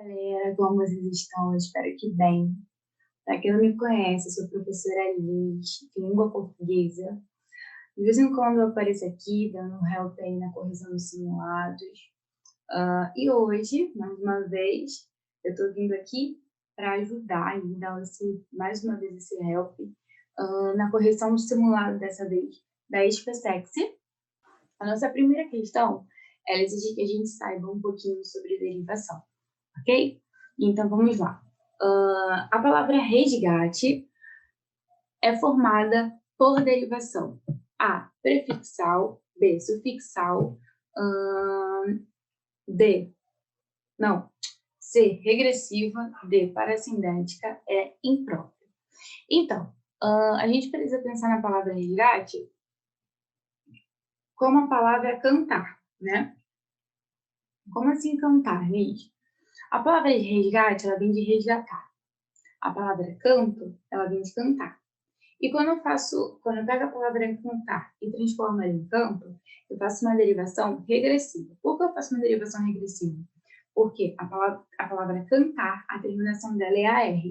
Galera, como vocês estão? Eu espero que bem. Para quem não me conhece, eu sou professora Liz, de língua portuguesa. De vez em quando eu apareço aqui, dando um help aí na correção dos simulados. E hoje, mais uma vez, eu estou vindo aqui para ajudar e dar mais uma vez esse help na correção do simulado, dessa vez, da SpaSexy. A nossa primeira questão, ela exige que a gente saiba um pouquinho sobre derivação, ok? Então, vamos lá. A palavra resgate é formada por derivação A, prefixal, B, sufixal, C, regressiva, D, parassindética, E, imprópria. Então, a gente precisa pensar na palavra resgate como a palavra cantar, né? Como assim cantar, Liz? A palavra resgate, ela vem de resgatar. A palavra canto, ela vem de cantar. E quando eu pego a palavra cantar e transformo ela em canto, eu faço uma derivação regressiva. Por que eu faço uma derivação regressiva? Porque a palavra cantar, a terminação dela é AR.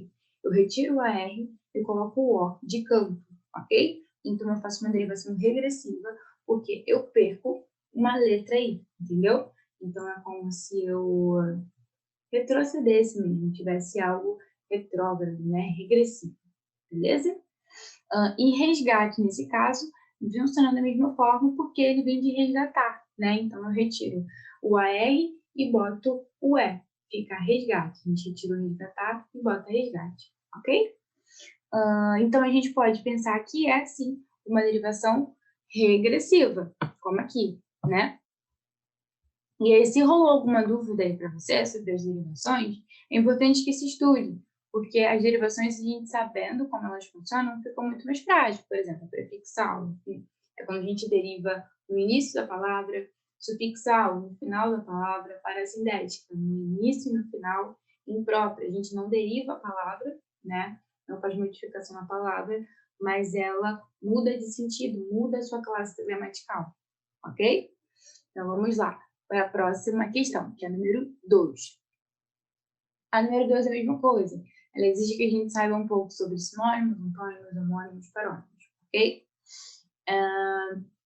Eu retiro o AR e coloco o O de canto, ok? Então eu faço uma derivação regressiva porque eu perco uma letra aí, entendeu? Então é como se eu retrocedesse mesmo, tivesse algo retrógrado, né? Regressivo, beleza? E resgate, nesse caso, funciona da mesma forma porque ele vem de resgatar, né? Então, eu retiro o AR e boto o E. Fica resgate. A gente retira o resgatar e bota resgate, ok? Então, a gente pode pensar que é, sim, uma derivação regressiva, como aqui, né? E aí, se rolou alguma dúvida aí para você sobre as derivações, é importante que se estude, porque as derivações, a gente sabendo como elas funcionam, ficam muito mais prático. Por exemplo, prefixal, é quando a gente deriva no início da palavra, sufixal, no final da palavra, parassindética, no início e no final, imprópria. A gente não deriva a palavra, né? Não faz modificação na palavra, mas ela muda de sentido, muda a sua classe gramatical, ok? Então, vamos lá para a próxima questão, que é a número 2. A número 2 é a mesma coisa. Ela exige que a gente saiba um pouco sobre sinônimos, antônimos, homônimos, parônimos, ok?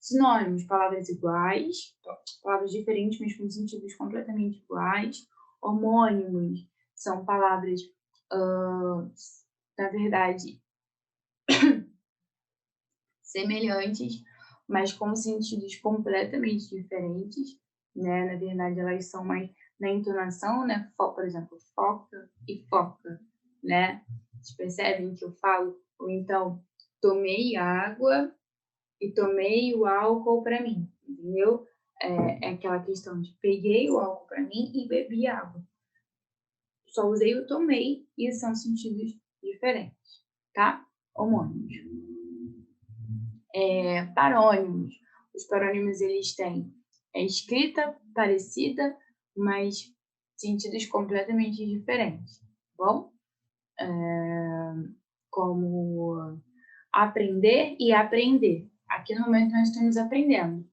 Sinônimos, palavras iguais, palavras diferentes, mas com sentidos completamente iguais. Homônimos são palavras, na verdade, semelhantes, mas com sentidos completamente diferentes, né? Na verdade, elas são mais na entonação, né? Por exemplo, foca e foca, né? Vocês percebem que eu falo, ou então, tomei água e tomei o álcool para mim, entendeu? É aquela questão de peguei o álcool para mim e bebi água. Só usei o tomei e são sentidos diferentes, tá? Homônimos. Parônimos. Os parônimos, eles têm escrita parecida, mas sentidos completamente diferentes, tá bom? Como aprender e aprender. Aqui no momento nós estamos aprendendo.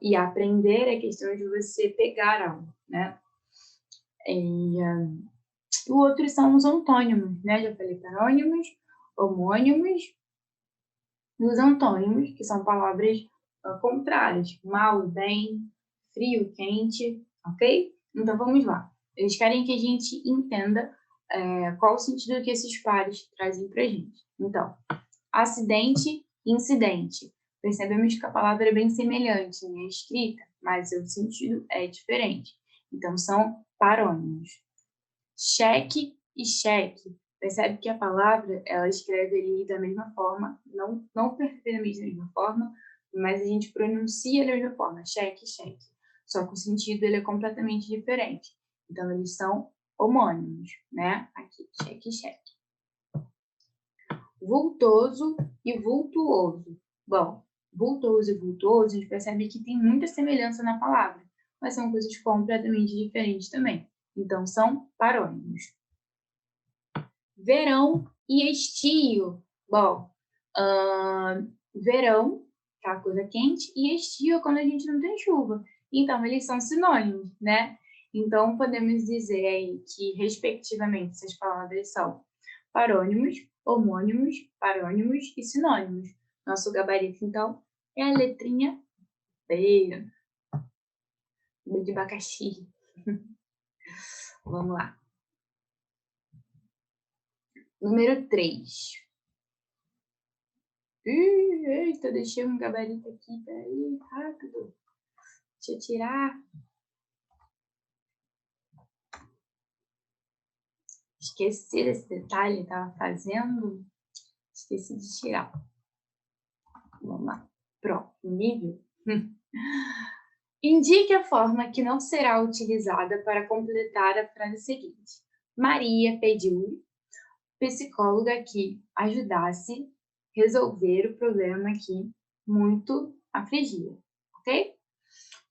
E aprender é questão de você pegar algo, né? O outro são os antônimos, né? Já falei parônimos, homônimos, e os antônimos, que são palavras contrárias, mal, bem, frio, quente, ok? Então, vamos lá. Eles querem que a gente entenda qual o sentido que esses pares trazem para a gente. Então, acidente, incidente. Percebemos que a palavra é bem semelhante, né? Escrita, mas o sentido é diferente. Então, são parônimos. Cheque e cheque. Percebe que a palavra, ela escreve ali da mesma forma, não perfeitamente da mesma forma, mas a gente pronuncia da mesma forma, cheque, cheque. Só que o sentido ele é completamente diferente. Então, eles são homônimos, né? Aqui, cheque, cheque. Vultoso e vultuoso. Bom, vultoso e vultuoso, a gente percebe que tem muita semelhança na palavra, mas são coisas completamente diferentes também. Então, são parônimos. Verão e estio. Bom, verão, tá, coisa quente, e estio é quando a gente não tem chuva. Então, eles são sinônimos, né? Então, podemos dizer aí que, respectivamente, essas palavras são parônimos, homônimos, parônimos e sinônimos. Nosso gabarito, então, é a letrinha B. B de abacaxi. Vamos lá. Número 3. Eita, deixei um gabarito aqui. Peraí, rápido. Deixa eu tirar. Esqueci desse detalhe, estava fazendo. Esqueci de tirar. Vamos lá. Pronto, nível. Indique a forma que não será utilizada para completar a frase seguinte. Maria pediu psicóloga que ajudasse resolver o problema que muito afligia, ok?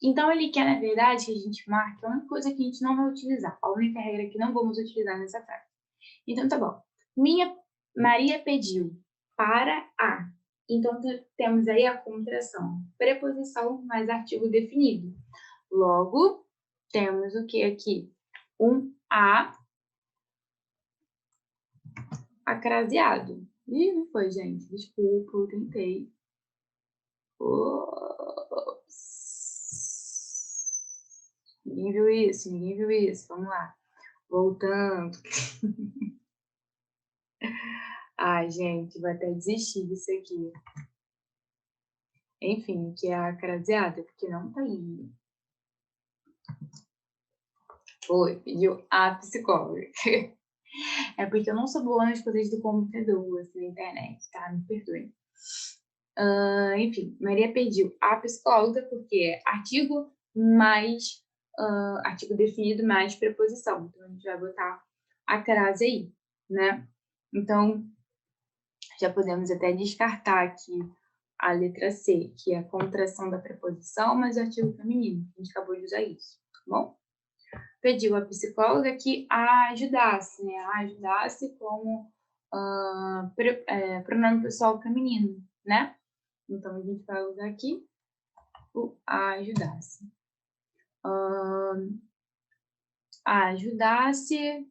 Então, ele quer, na verdade, que a gente marque a única coisa que a gente não vai utilizar, a única regra que não vamos utilizar nessa frase. Então, tá bom. Maria pediu para a. Então, temos aí a contração. Preposição mais artigo definido. Logo, temos o que aqui? Um a acraseado. Ih, não foi, gente. Desculpa, eu tentei. Ops. Ninguém viu isso, ninguém viu isso. Vamos lá. Voltando. Ai, gente, vou até desistir disso aqui. Enfim, que é a craseada, porque não tá aí. Foi, pediu a psicóloga. É porque eu não sou boa nas coisas do computador, assim, na internet, tá? Me perdoe. Enfim, Maria pediu a psicóloga porque é artigo mais artigo definido mais preposição. Então, a gente vai botar a crase aí, né? Então, já podemos até descartar aqui a letra C, que é a contração da preposição, mais o artigo feminino. A gente acabou de usar isso, tá bom? Pediu a psicóloga que a ajudasse, né? A ajudasse como pronome pessoal feminino, né? Então, a gente vai usar aqui o ajudasse. Ajudasse.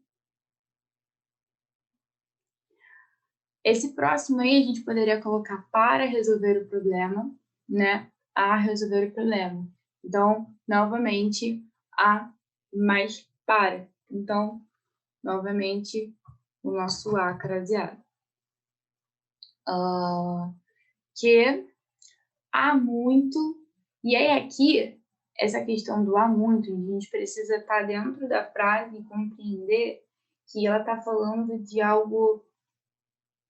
Esse próximo aí a gente poderia colocar para resolver o problema, né? A resolver o problema. Então, novamente, a mais para. Então, novamente, o nosso a craseado. Que há muito. E aí, aqui, essa questão do há muito, a gente precisa estar dentro da frase e compreender que ela está falando de algo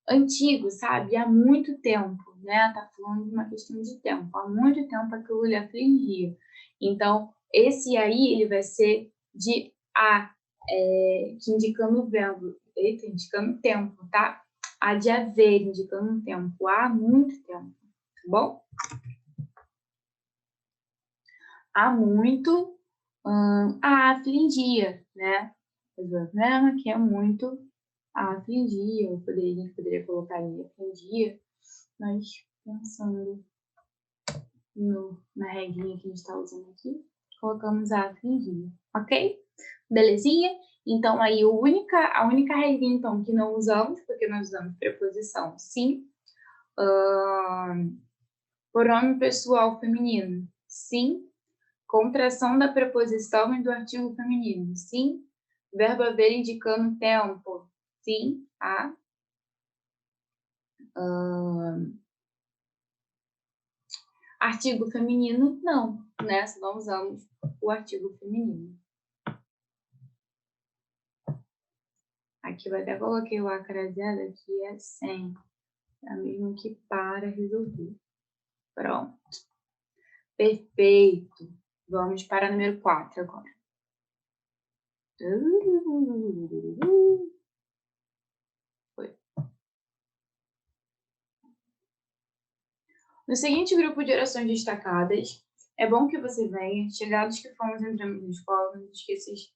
antigo, sabe? Há muito tempo, né? Tá falando de uma questão de tempo. Há muito tempo aquilo lhe afligia. Então, esse aí, ele vai ser de a, que indicando o verbo. Eita, indicando tempo, tá? Há de haver, indicando um tempo. Há muito tempo, tá bom? Há muito, a afligia, né? Problema que é muito a afligia. A gente poderia colocar ali afligia, mas pensando na regrinha que a gente está usando aqui, colocamos a afligia, ok? Belezinha? Então, aí a única regrinha então, que não usamos, porque nós usamos preposição sim, pronome pessoal feminino, sim, contração da preposição e do artigo feminino, sim, verbo haver indicando tempo, sim, tá? Artigo feminino, não, né? Só não usamos o artigo feminino. Aqui eu até coloquei o acraseado, aqui é sem. É mesmo que para resolver. Pronto. Perfeito. Vamos para o número 4 agora. Foi. No seguinte grupo de orações destacadas, é bom que você venha, chegados que fomos entrando na escola, não esqueças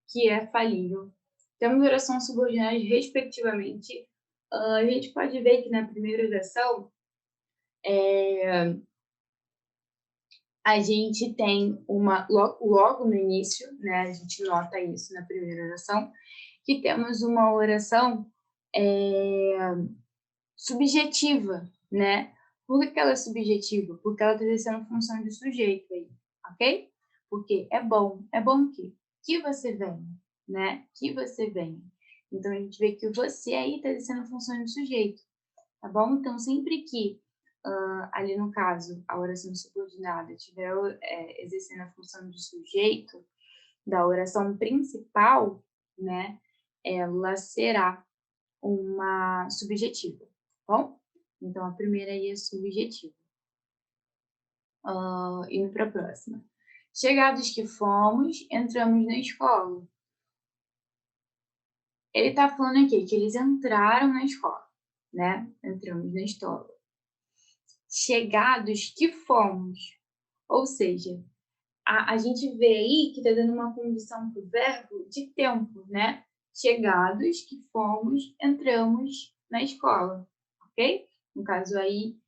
que é falível. Temos orações subordinadas respectivamente. A gente pode ver que na primeira oração, a gente tem logo no início, né, a gente nota isso na primeira oração, que temos uma oração subjetiva, né? Por que ela é subjetiva? Porque ela está exercendo função de sujeito aí, ok? Porque é bom o quê? Que você venha, né? Que você venha. Então, a gente vê que o você aí está exercendo função de sujeito, tá bom? Então, sempre que ali no caso, a oração subordinada estiver exercendo a função de sujeito da oração principal, né, ela será uma subjetiva, tá bom? Então, a primeira aí é subjetiva. Indo para a próxima. Chegados que fomos, entramos na escola. Ele está falando aqui que eles entraram na escola, né? Entramos na escola. Chegados que fomos, ou seja, a gente vê aí que está dando uma condição para o verbo de tempo, né? Chegados que fomos, entramos na escola, ok? No caso aí,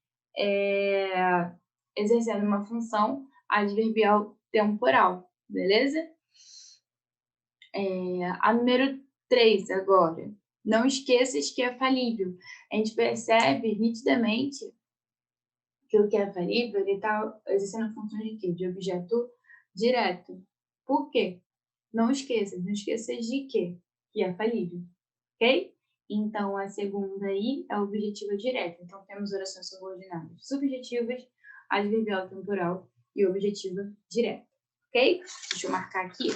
exercendo uma função adverbial temporal, beleza? A número 3 agora. Não esqueças que é falível. A gente percebe nitidamente que o que é falível, ele está exercendo função de quê? De objeto direto. Por quê? Não esqueças de quê? Que é falível, ok? Então, a segunda aí é objetiva direta. Então, temos orações subordinadas subjetivas, adverbial temporal e objetiva direta, ok? Deixa eu marcar aqui.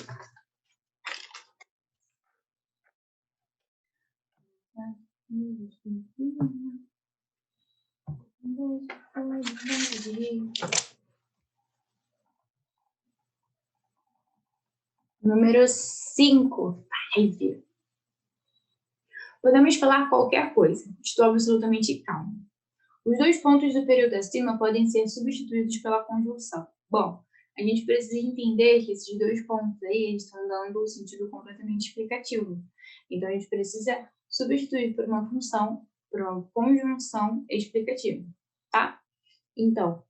Número 5, 5. Podemos falar qualquer coisa. Estou absolutamente calmo. Os dois pontos do período acima podem ser substituídos pela conjunção. Bom, a gente precisa entender que esses dois pontos aí eles estão dando um sentido completamente explicativo. Então, a gente precisa substituir por uma função, por uma conjunção explicativa, tá? Então,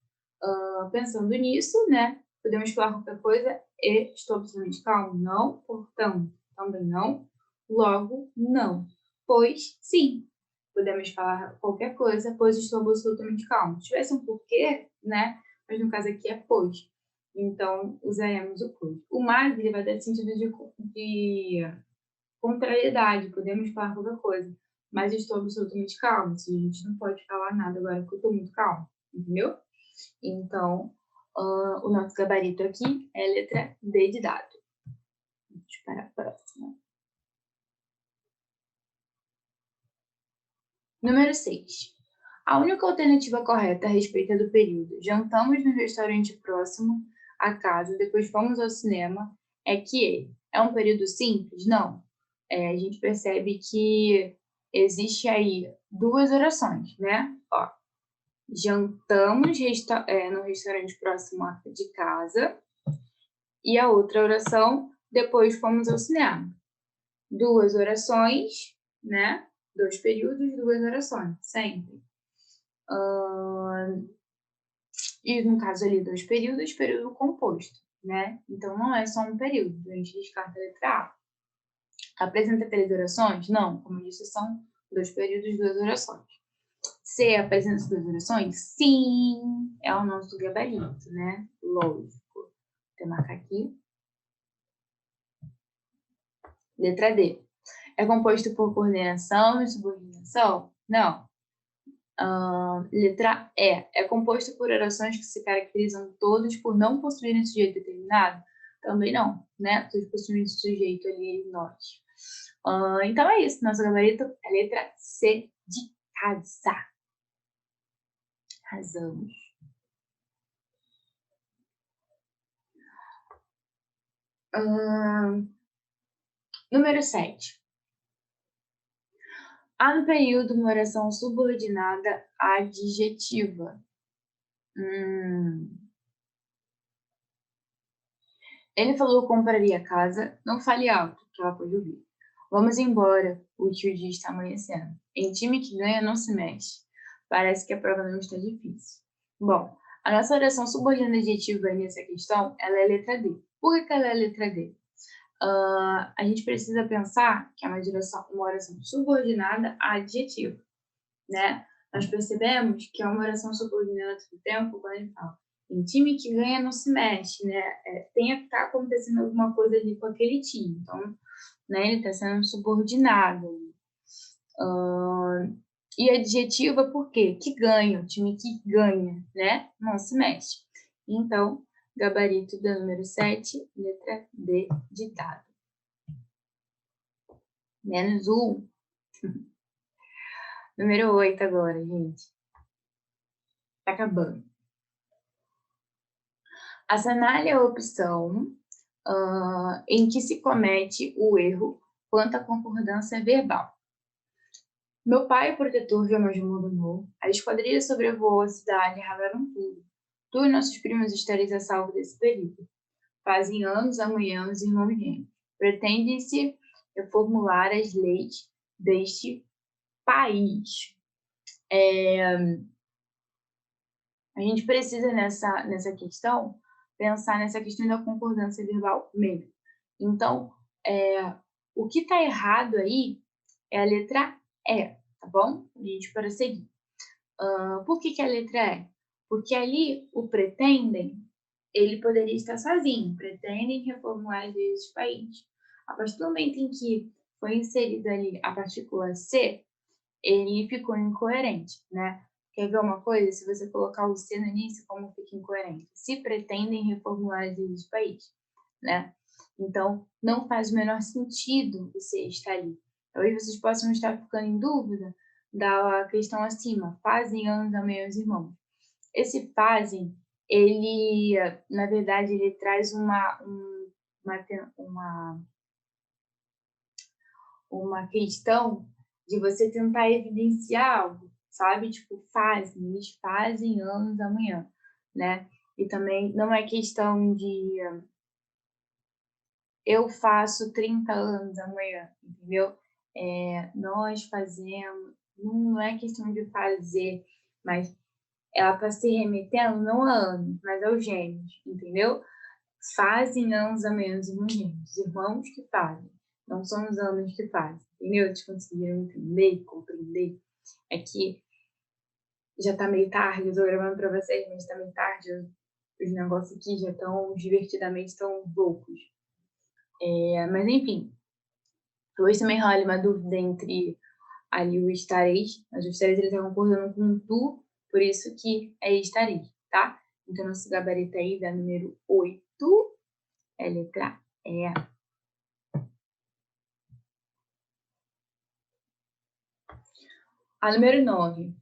pensando nisso, né, podemos falar qualquer coisa e estou absolutamente calmo? Não, portanto, também não, logo, não. Pois, sim. Podemos falar qualquer coisa, pois estou absolutamente calmo. Se tivesse um porquê, né, mas no caso aqui é pois. Então, usaremos o pois. O mais, ele vai dar sentido de contrariedade, podemos falar qualquer coisa, mas estou absolutamente calmo. A gente não pode falar nada agora porque eu estou muito calmo, entendeu? Então, o nosso gabarito aqui é a letra D de dado. Vamos para a próxima. Número 6. A única alternativa correta a respeito do período jantamos no restaurante próximo à casa, depois fomos ao cinema, é que ele é um período simples? Não. A gente percebe que existe aí duas orações, né? Ó, jantamos no restaurante próximo de casa e a outra oração, depois fomos ao cinema. Duas orações, né? 2 períodos, 2 orações, sempre. E no caso ali, 2 períodos, período composto, né? Então não é só um período, a gente descarta a letra A. Apresenta 3 orações? Não, como eu disse, são 2 períodos, 2 orações. C apresenta 2 orações? Sim, é o nosso gabarito, né? Lógico. Vou marcar aqui. Letra D. É composto por coordenação e subordinação? Não. Letra E. É composto por orações que se caracterizam todas por não possuírem sujeito determinado? Também não, né? Todos possuem sujeito ali, nós. Então é isso. Nosso gabarito é a letra C de casa. Arrasamos. Número 7. Há no período uma oração subordinada adjetiva. Ele falou que compraria a casa, não fale alto, que ela pode ouvir. Vamos embora, o dia está amanhecendo. Em time que ganha não se mexe. Parece que a prova não está difícil. Bom, A nossa oração subordinada adjetiva nessa questão, ela é a letra D. Por que ela é a letra D? A gente precisa pensar que é uma oração subordinada adjetiva, né? Nós percebemos que é uma oração subordinada todo tempo quando a gente fala em time que ganha não se mexe, né? Tem que estar acontecendo alguma coisa ali com aquele time. Então, né, ele está sendo subordinado. E adjetiva por quê? Que ganha, o time que ganha, né? Não se mexe. Então, gabarito do número 7, letra D, ditado. Menos 1. Número 8 agora, gente. Tá acabando. Assinale a opção em que se comete o erro quanto à concordância verbal. Meu pai, o protetor, viu mais mundo novo. A esquadrilha sobrevoou a cidade e ralaram tudo. Tu e nossos primos estareis a salvo desse perigo. Fazem anos, amanhã, os irmãos gêmeos. Pretende-se reformular as leis deste país. A gente precisa, nessa questão, pensar nessa questão da concordância verbal mesmo. Então, o que está errado aí é a letra E, tá bom? A gente prosseguir. Por que a letra E? Porque ali o pretendem, ele poderia estar sozinho. Pretendem reformular as leis do país. A partir do momento em que foi inserida ali a partícula C, ele ficou incoerente, né? Quer ver uma coisa? Se você colocar o C no início, como fica incoerente? Se pretendem reformular as leis do país, né? Então, não faz o menor sentido o C estar ali. Talvez vocês possam estar ficando em dúvida da questão acima. Fazem anos amanhã os irmãos. Esse fazem, ele, na verdade, ele traz uma questão de você tentar evidenciar algo, sabe? Tipo, eles fazem anos amanhã, né? E também não é questão de eu faço 30 anos amanhã, entendeu? Nós fazemos, não é questão de fazer, mas ela está se remetendo não a anos, mas aos gêmeos, entendeu? Fazem anos amanhã os gêmeos, irmãos que fazem, não são os anos que fazem, entendeu? Eles conseguiram entender, compreender. É que já tá meio tarde, eu tô gravando pra vocês, mas tá meio tarde, os negócios aqui já estão divertidamente tão loucos. Mas enfim, talvez também role uma dúvida entre ali o estareis, mas o estareis ele tá concordando com o tu, por isso que é estareis, tá? Então nosso gabarito aí dá número 8, é letra E. A número 9.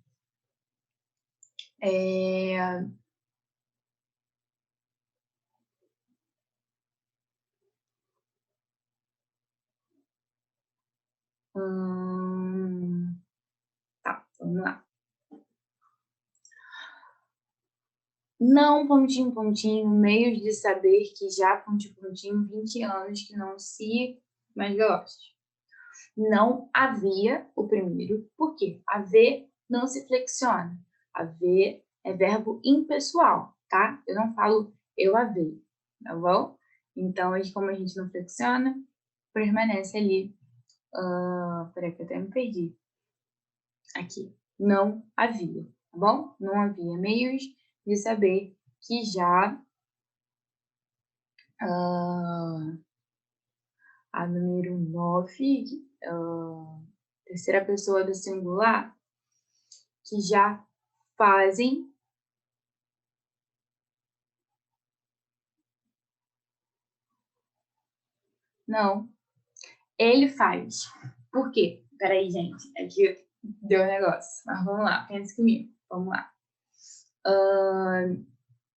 Tá, vamos lá. Não, pontinho, pontinho, meios de saber que já, pontinho, pontinho, 20 anos que não se mais veloces. Não havia o primeiro, por quê? Haver não se flexiona. Haver é verbo impessoal, tá? Eu não falo eu haver, tá bom? Então, como a gente não flexiona, permanece ali. Peraí que eu até me perdi. Aqui. Não havia, tá bom? Não havia meios de saber que já a número 9, terceira pessoa do singular, que já fazem. Não, ele faz. Por quê? Peraí, gente, é que deu um negócio. Mas vamos lá, pensa comigo. Vamos lá.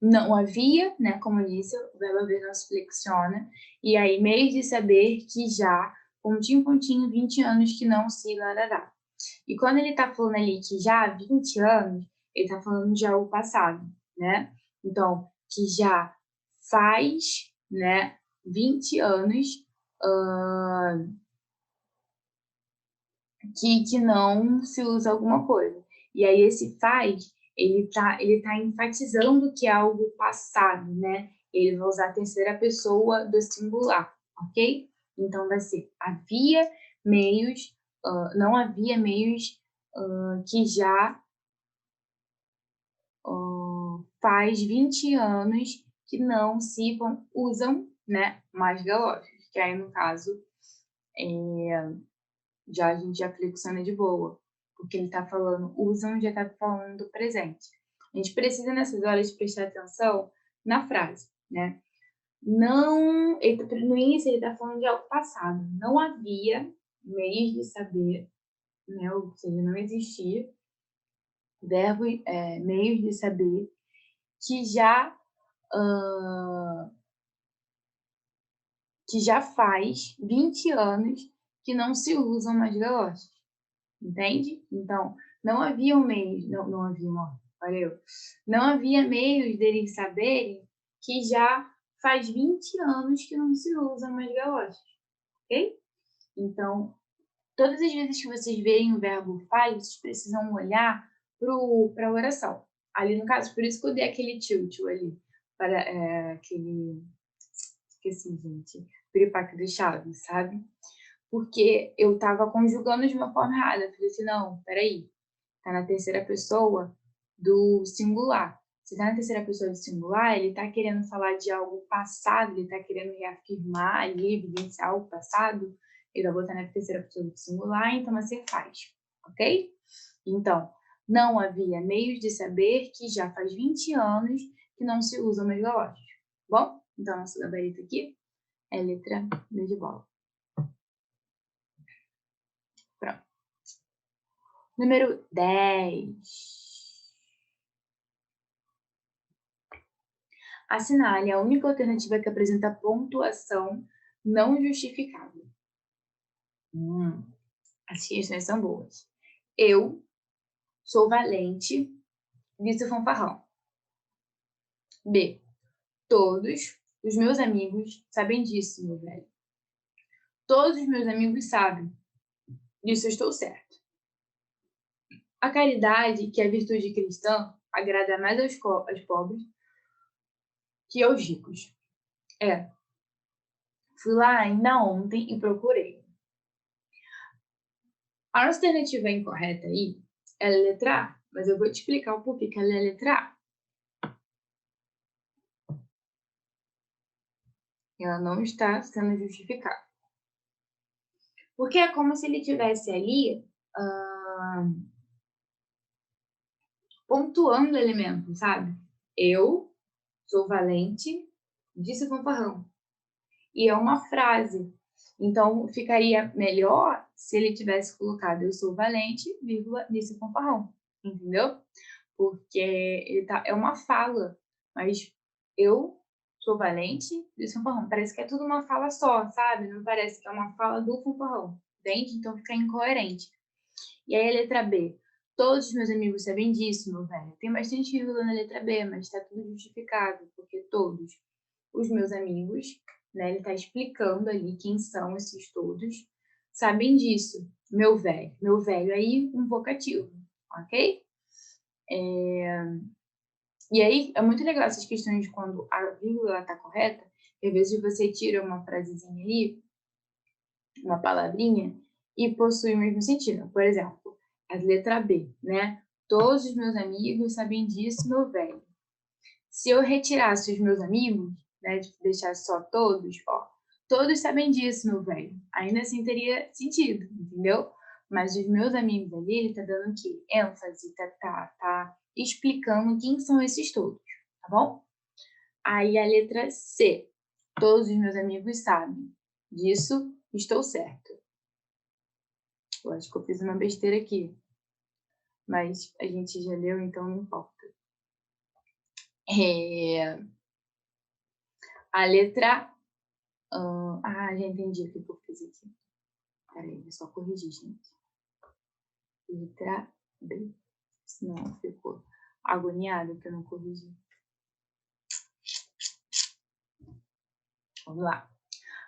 Não havia, né? Como eu disse, o verbo haver não se flexiona. E aí, meios de saber que já, pontinho, pontinho, 20 anos que não se larará. E quando ele tá falando ali que já há 20 anos, ele tá falando já o passado, né? Então, que já faz, né, 20 anos que não se usa alguma coisa. E aí esse faz, ele tá enfatizando que é algo passado, né? Ele vai usar a terceira pessoa do singular, ok? Então, vai ser havia meios, não havia meios que já faz 20 anos que não se usam, né, mais galochas, que aí, no caso, já a gente aplica o cena de boa, porque ele está falando, usam, já está falando do presente. A gente precisa, nessas horas, prestar atenção na frase, né? Não, no início ele está falando de algo passado. Não havia meios de saber, né? Ou seja, não existia verbo, meios de saber que já faz 20 anos que não se usam mais galochas. Entende? Então, não havia meios, não havia, valeu. Não havia meios deles saberem que já faz 20 anos que não se usam mais galochas, ok? Então, todas as vezes que vocês verem o verbo faz, vocês precisam olhar para a oração. Ali, no caso, por isso que eu dei aquele tilt ali, para aquele... Esqueci, gente. Piripaque do Chaves, sabe? Porque eu estava conjugando de uma forma errada. Eu falei assim, não, peraí. Tá na terceira pessoa do singular. Se tá na terceira pessoa do singular, ele tá querendo falar de algo passado, ele tá querendo reafirmar ali, evidenciar algo passado, ele vai botar na terceira pessoa do singular, então você faz, ok? Então, não havia meios de saber que já faz 20 anos que não se usam mais galochas. Bom, então nosso gabarito aqui é letra B de bola. Pronto. Número 10. Assinale a única alternativa que apresenta pontuação não justificável. As questões são boas. Eu sou valente, disse o fanfarrão. B. Todos os meus amigos sabem disso, meu velho. Todos os meus amigos sabem. Disso eu estou certo. A caridade, que é a virtude cristã, agrada mais aos pobres que aos ricos. Fui lá ainda ontem e procurei. A nossa alternativa incorreta aí é a letra A, mas eu vou te explicar o porquê que ela é a letra A. Ela não está sendo justificada. Porque é como se ele tivesse ali pontuando elementos, sabe? Eu sou valente, disse o fanfarrão. E é uma frase. Então, ficaria melhor se ele tivesse colocado eu sou valente, vírgula, disse o fanfarrão. Entendeu? Porque é uma fala. Mas eu sou valente, disse o fanfarrão. Parece que é tudo uma fala só, sabe? Não parece que é uma fala do fanfarrão. Entende? Então, fica incoerente. E aí a letra B. Todos os meus amigos sabem disso, meu velho. Tem bastante vírgula na letra B, mas está tudo justificado, porque todos os meus amigos, né, ele está explicando ali quem são esses todos, sabem disso, meu velho. Meu velho aí, um vocativo, ok? E aí, é muito legal essas questões quando a vírgula está correta, que às vezes você tira uma frasezinha ali, uma palavrinha, e possui o mesmo sentido. Por exemplo, a letra B, né? Todos os meus amigos sabem disso, meu velho. Se eu retirasse os meus amigos, né, deixasse só todos, todos sabem disso, meu velho. Ainda assim teria sentido, entendeu? Mas os meus amigos ali, ele tá dando o quê? ênfase, tá explicando quem são esses todos, tá bom? Aí a letra C. Todos os meus amigos sabem. Disso estou certo. Eu acho que eu fiz uma besteira aqui. Mas a gente já leu, então não importa. A letra... já entendi o que eu fiz aqui. Peraí, é só corrigir, gente. Letra B. Senão ficou agoniada que eu não corrigi. Vamos lá.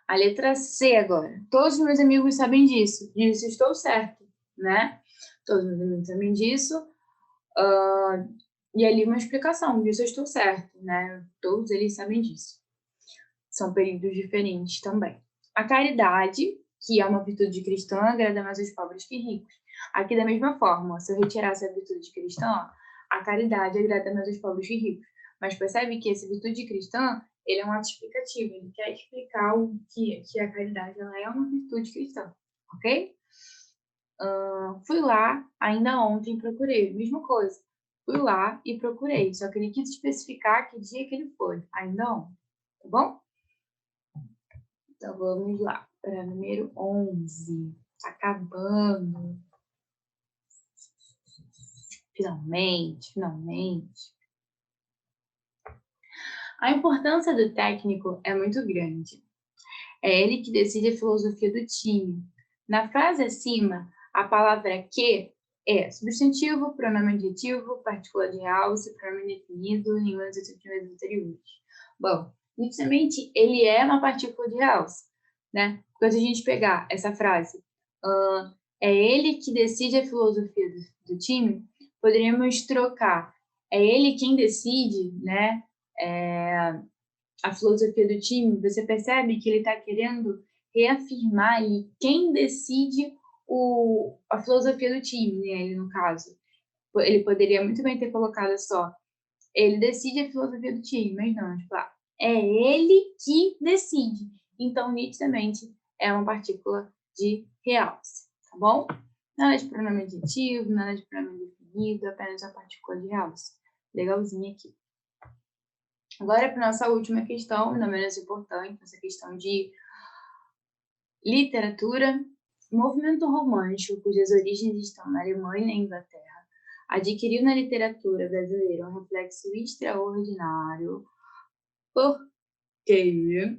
A letra C agora. Todos os meus amigos sabem disso. Disso estou certo, né? Todos os meus amigos sabem disso. E ali uma explicação disso eu estou certo, né? Todos eles sabem disso. São períodos diferentes também. A caridade, que é uma virtude cristã, agrada mais aos pobres que ricos. Aqui da mesma forma, se eu retirasse a virtude cristã, a caridade agrada mais aos pobres que ricos. Mas percebe que essa virtude cristã, ele é um ato explicativo, ele quer explicar o que a caridade ela é uma virtude cristã, ok? Fui lá, ainda ontem procurei, mesma coisa. Fui lá e procurei, só que ele quis especificar que dia que ele foi, ainda ontem, tá bom? Então vamos lá, para número 11. Tá acabando. Finalmente, finalmente. A importância do técnico é muito grande. É ele que decide a filosofia do time. Na frase acima, a palavra que é substantivo, pronome adjetivo, partícula de realce, pronome definido, nenhuma das expressões anteriores. Bom, inicialmente, ele é uma partícula de realce, né? Quando a gente pegar essa frase, é ele que decide a filosofia do time, poderíamos trocar. É ele quem decide, né? A filosofia do time, você percebe que ele está querendo reafirmar ali quem decide a filosofia do time, né? Ele, no caso. Ele poderia muito bem ter colocado só, ele decide a filosofia do time, mas não, tipo, é ele que decide. Então, nitidamente, é uma partícula de realce, tá bom? Nada de pronome adjetivo, nada de pronome definido, apenas a partícula de realce. Legalzinho aqui. Agora, para nossa última questão, não menos importante, essa questão de literatura. O movimento romântico, cujas origens estão na Alemanha e na Inglaterra, adquiriu na literatura brasileira um reflexo extraordinário, porque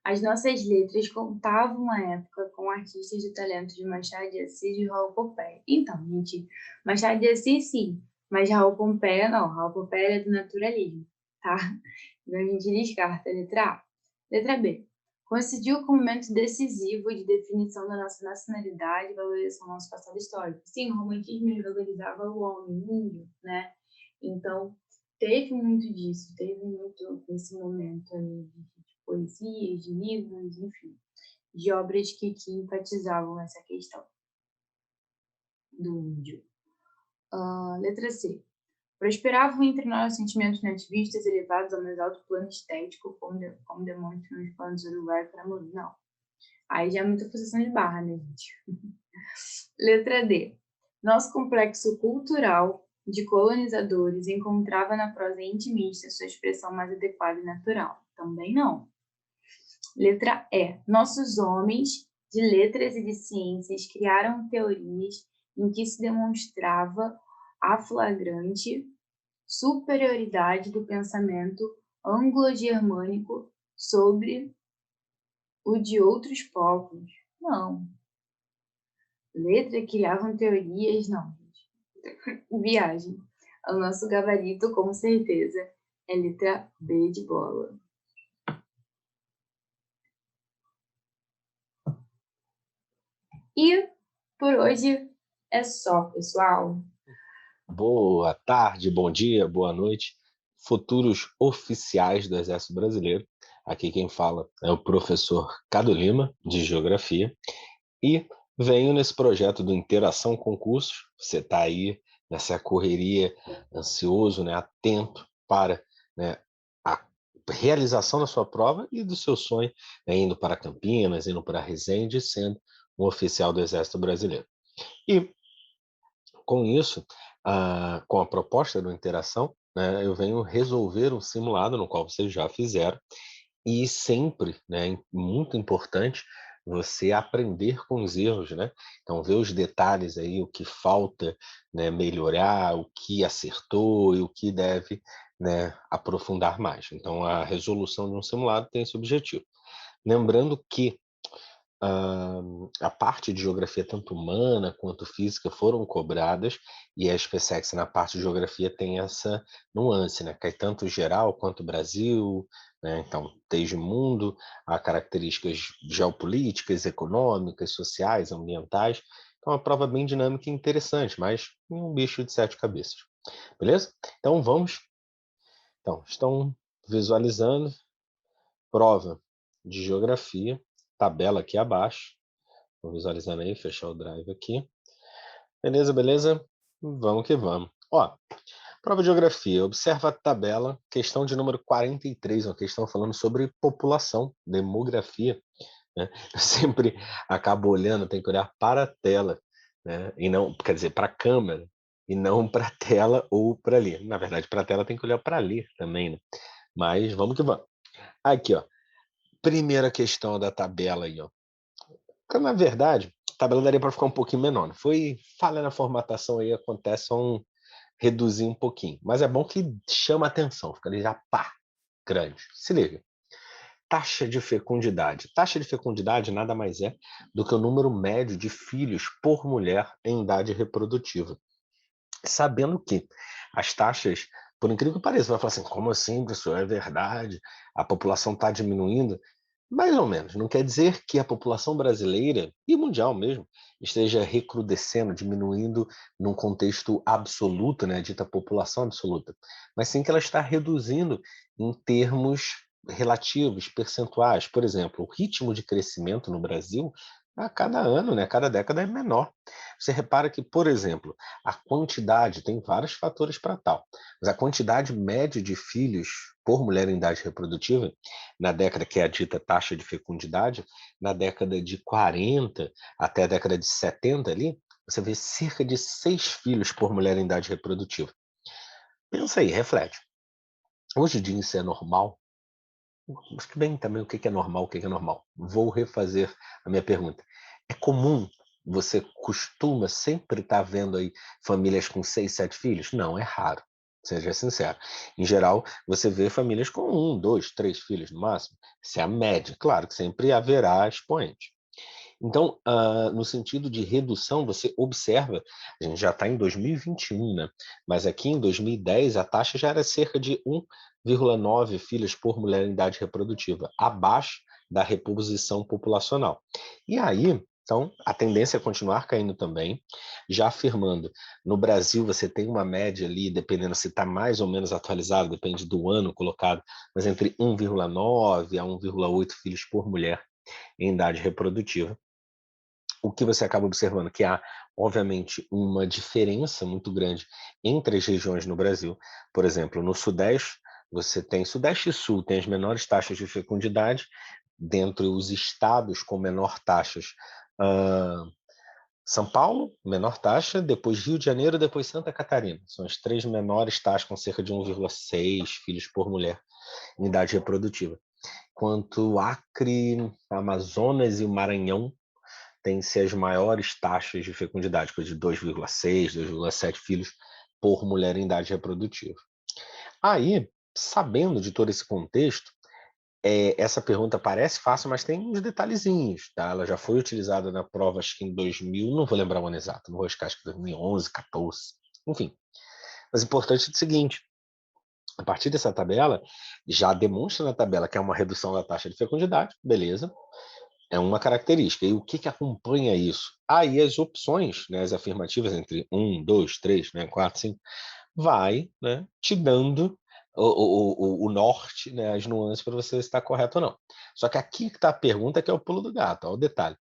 as nossas letras contavam a época com artistas de talento de Machado de Assis e Raul Pompeia. Então, gente, Machado de Assis sim, mas Raul Pompeia não. Raul Pompeia é do naturalismo, tá? Então a gente descarta a letra A. Letra B. Coincidiu com um momento decisivo de definição da nossa nacionalidade e valorização do nosso passado histórico. Sim, o romantismo valorizava o homem, o índio, né? Então, teve muito disso, teve muito esse momento aí de poesias, de livros, enfim, de obras que enfatizavam essa questão do índio. Letra C. Prosperavam entre nós sentimentos nativistas elevados ao mais alto plano estético, como demonstram os planos do Uruguai para Moura. Não. Aí já é muita posição de barra, né, gente? Letra D. Nosso complexo cultural de colonizadores encontrava na prosa intimista sua expressão mais adequada e natural. Também não. Letra E. Nossos homens de letras e de ciências criaram teorias em que se demonstrava a flagrante superioridade do pensamento anglo-germânico sobre o de outros povos. Não. Letra criavam teorias, não. Viagem. O nosso gabarito, com certeza, é letra B de bola. E por hoje é só, pessoal. Boa tarde, bom dia, boa noite, futuros oficiais do Exército Brasileiro. Aqui quem fala é o professor Cado Lima, de Geografia, e venho nesse projeto do Interação Concursos. Você está aí nessa correria, ansioso, né, atento para, né, a realização da sua prova e do seu sonho, né, indo para Campinas, indo para Resende, sendo um oficial do Exército Brasileiro. E com isso, com a proposta do Interação, né, eu venho resolver um simulado no qual vocês já fizeram, e sempre, né, muito importante você aprender com os erros, né? Então ver os detalhes aí, o que falta, né, melhorar, o que acertou e o que deve, né, aprofundar mais. Então a resolução de um simulado tem esse objetivo. Lembrando que a parte de geografia, tanto humana quanto física, foram cobradas, e a SpaceX na parte de geografia tem essa nuance, né? Cai tanto geral quanto Brasil, né? Então, desde o mundo, a características geopolíticas, econômicas, sociais, ambientais. Então, é uma prova bem dinâmica e interessante, mas um bicho de sete cabeças. Beleza? Então vamos. Então, estão visualizando prova de geografia, tabela aqui abaixo. Vou visualizando aí, fechar o drive aqui. Beleza, beleza? Vamos que vamos. Ó, prova de geografia, observa a tabela, questão de número 43, uma questão falando sobre população, demografia, né? Eu sempre acabo olhando, tem que olhar para a tela, né? E não, quer dizer, para a câmera, e não para a tela ou para ler. Na verdade, para a tela tem que olhar para ler também, né? Mas vamos que vamos. Aqui, ó, primeira questão da tabela aí, ó. Porque, na verdade, a tabela daria para ficar um pouquinho menor. Não foi falha na formatação aí, acontece só reduzir um pouquinho. Mas é bom que chama atenção, fica ali já pá, grande. Se liga. Taxa de fecundidade. Taxa de fecundidade nada mais é do que o número médio de filhos por mulher em idade reprodutiva. Sabendo que as taxas, por incrível que pareça, vai falar assim, como assim, professor? É verdade, a população está diminuindo? Mais ou menos. Não quer dizer que a população brasileira, e mundial mesmo, esteja recrudescendo, diminuindo num contexto absoluto, né, dita população absoluta, mas sim que ela está reduzindo em termos relativos, percentuais. Por exemplo, o ritmo de crescimento no Brasil, a cada ano, né, a cada década é menor. Você repara que, por exemplo, a quantidade, tem vários fatores para tal, mas a quantidade média de filhos por mulher em idade reprodutiva, na década que é a dita taxa de fecundidade, na década de 40 até a década de 70 ali, você vê cerca de 6 filhos por mulher em idade reprodutiva. Pensa aí, reflete. Hoje em dia isso é normal? Mas que bem também o que é normal, o que é normal. Vou refazer a minha pergunta. É comum, você costuma sempre estar vendo aí famílias com 6, 7 filhos? Não, é raro, seja sincero. Em geral, você vê famílias com 1, 2, 3 filhos no máximo. Isso é a média. Claro que sempre haverá expoente. Então, no sentido de redução, você observa, a gente já está em 2021, né? Mas aqui em 2010 a taxa já era cerca de 1,9 filhos por mulher em idade reprodutiva, abaixo da reposição populacional. E aí, então, a tendência é continuar caindo também, já afirmando, no Brasil você tem uma média ali, dependendo se está mais ou menos atualizado, depende do ano colocado, mas entre 1,9 a 1,8 filhos por mulher em idade reprodutiva. O que você acaba observando que há, obviamente, uma diferença muito grande entre as regiões no Brasil. Por exemplo, no Sudeste, você tem Sudeste e Sul, tem as menores taxas de fecundidade, dentre os estados com menor taxas. ah, São Paulo, menor taxa, depois Rio de Janeiro, depois Santa Catarina. São as três menores taxas, com cerca de 1,6 filhos por mulher em idade reprodutiva. Quanto Acre, Amazonas e o Maranhão têm-se as maiores taxas de fecundidade, coisa de 2,6, 2,7 filhos por mulher em idade reprodutiva. Aí, sabendo de todo esse contexto, essa pergunta parece fácil, mas tem uns detalhezinhos, tá? Ela já foi utilizada na prova, acho que em 2000, não vou lembrar o ano exato, não vou arriscar, acho que 2011, 14, enfim. Mas o importante é o seguinte, a partir dessa tabela, já demonstra na tabela que é uma redução da taxa de fecundidade, beleza? É uma característica. E o que acompanha isso? Aí as opções, né, as afirmativas entre 1, 2, 3, né, 4, 5, vai, né, te dando o norte, né, as nuances para você estar correto ou não. Só que aqui que está a pergunta, que é o pulo do gato, ó, o detalhe.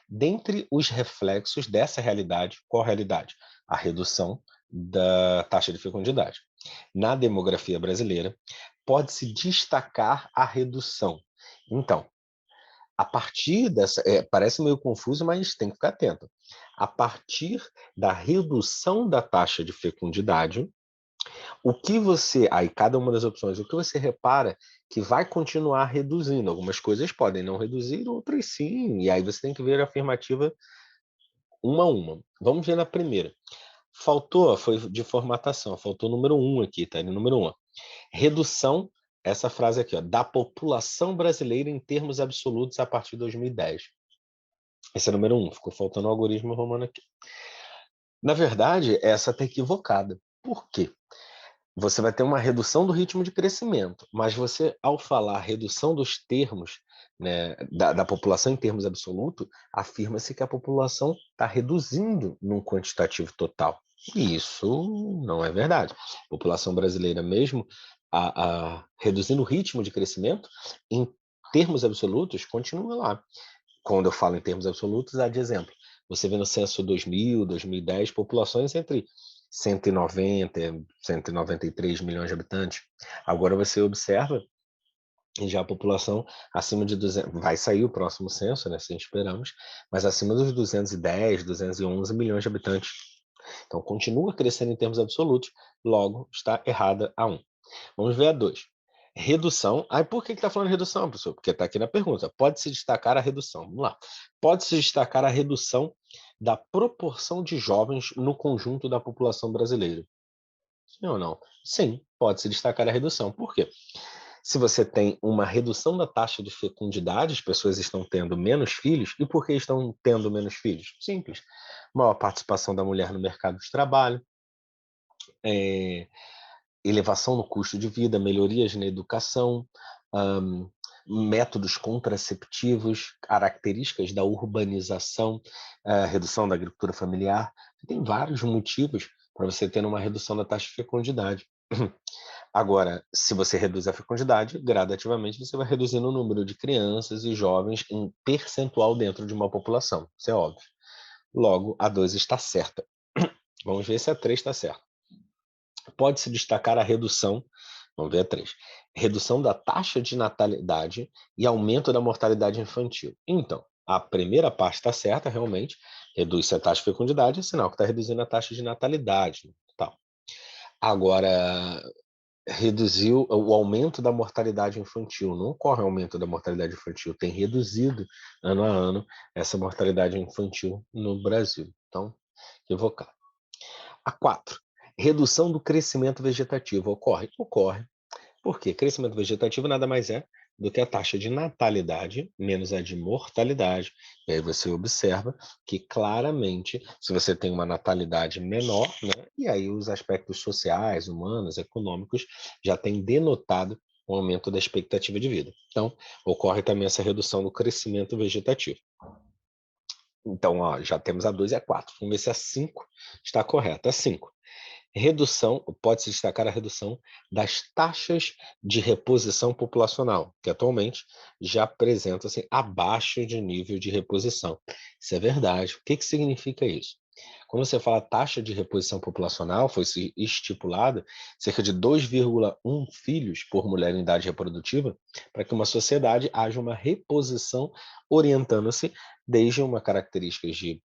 Dentre os reflexos dessa realidade, qual realidade? A redução da taxa de fecundidade. Na demografia brasileira, pode-se destacar a redução. Então, a partir dessa, parece meio confuso, mas tem que ficar atento. A partir da redução da taxa de fecundidade, o que você, aí cada uma das opções, o que você repara que vai continuar reduzindo. Algumas coisas podem não reduzir, outras sim, e aí você tem que ver a afirmativa uma a uma. Vamos ver na primeira. Faltou, foi de formatação, faltou o número 1 aqui, tá? Número 1. Redução, essa frase aqui, ó, da população brasileira em termos absolutos a partir de 2010. Esse é o número 1, ficou faltando o algoritmo romano aqui. Na verdade, essa está equivocada. Por quê? Você vai ter uma redução do ritmo de crescimento, mas você, ao falar redução dos termos, né, da população em termos absolutos, afirma-se que a população está reduzindo num quantitativo total. E isso não é verdade. A população brasileira, mesmo reduzindo o ritmo de crescimento, em termos absolutos, continua lá. Quando eu falo em termos absolutos, há de exemplo. Você vê no censo 2000, 2010, populações entre 190 e 193 milhões de habitantes. Agora você observa e já a população acima de 200, vai sair o próximo censo, né, assim esperamos, mas acima dos 210, 211 milhões de habitantes. Então, continua crescendo em termos absolutos, logo está errada a 1. Vamos ver a 2. Redução. Por que está falando redução, professor? Porque está aqui na pergunta. Pode-se destacar a redução. Vamos lá. Pode-se destacar a redução da proporção de jovens no conjunto da população brasileira. Sim ou não? Sim, pode-se destacar a redução. Por quê? Se você tem uma redução da taxa de fecundidade, as pessoas estão tendo menos filhos. E por que estão tendo menos filhos? Simples. Maior participação da mulher no mercado de trabalho, eh, elevação no custo de vida, melhorias na educação, hã, métodos contraceptivos, características da urbanização, redução da agricultura familiar. Tem vários motivos para você ter uma redução da taxa de fecundidade. Agora, se você reduz a fecundidade, gradativamente você vai reduzindo o número de crianças e jovens em percentual dentro de uma população, isso é óbvio. Logo, a 2 está certa. Vamos ver se a 3 está certa. Pode-se destacar a redução, vamos ver a 3, redução da taxa de natalidade e aumento da mortalidade infantil. Então, a primeira parte está certa, realmente, reduz a taxa de fecundidade, é sinal que está reduzindo a taxa de natalidade. Tal. Agora, reduziu o aumento da mortalidade infantil. Não ocorre aumento da mortalidade infantil, tem reduzido ano a ano essa mortalidade infantil no Brasil. Então, equivocado. A 4, redução do crescimento vegetativo. Ocorre? Ocorre. Por quê? Crescimento vegetativo nada mais é do que a taxa de natalidade menos a de mortalidade. E aí você observa que claramente, se você tem uma natalidade menor, né, e aí os aspectos sociais, humanos, econômicos já têm denotado um aumento da expectativa de vida. Então, ocorre também essa redução do crescimento vegetativo. Então, ó, já temos a 2 e a 4. Vamos ver se a 5 está correta. A 5. Redução, pode-se destacar a redução das taxas de reposição populacional, que atualmente já apresentam-se abaixo de nível de reposição. Isso é verdade. O que que significa isso? Quando você fala taxa de reposição populacional, foi estipulado cerca de 2,1 filhos por mulher em idade reprodutiva, para que uma sociedade haja uma reposição orientando-se desde uma característica de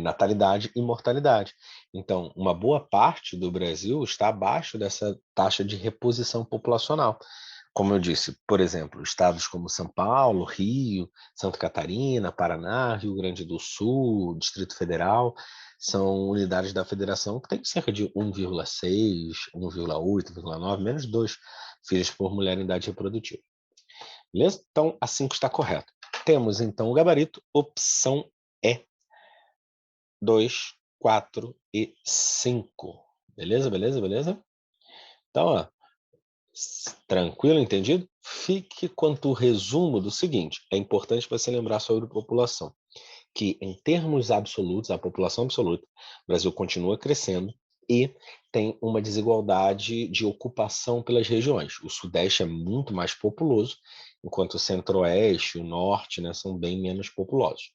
natalidade e mortalidade. Então, uma boa parte do Brasil está abaixo dessa taxa de reposição populacional. Como eu disse, por exemplo, estados como São Paulo, Rio, Santa Catarina, Paraná, Rio Grande do Sul, Distrito Federal, são unidades da federação que têm cerca de 1,6, 1,8, 1,9, menos 2 filhos por mulher em idade reprodutiva. Beleza? Então, a 5 está correto. Temos, então, o gabarito, opção E. 2, 4 e 5. Beleza, beleza, beleza? Então, ó, tranquilo, entendido? Fique quanto o resumo do seguinte: é importante você lembrar sobre a população, que em termos absolutos, a população absoluta, o Brasil continua crescendo e tem uma desigualdade de ocupação pelas regiões. O Sudeste é muito mais populoso, enquanto o Centro-Oeste e o Norte, né, são bem menos populosos.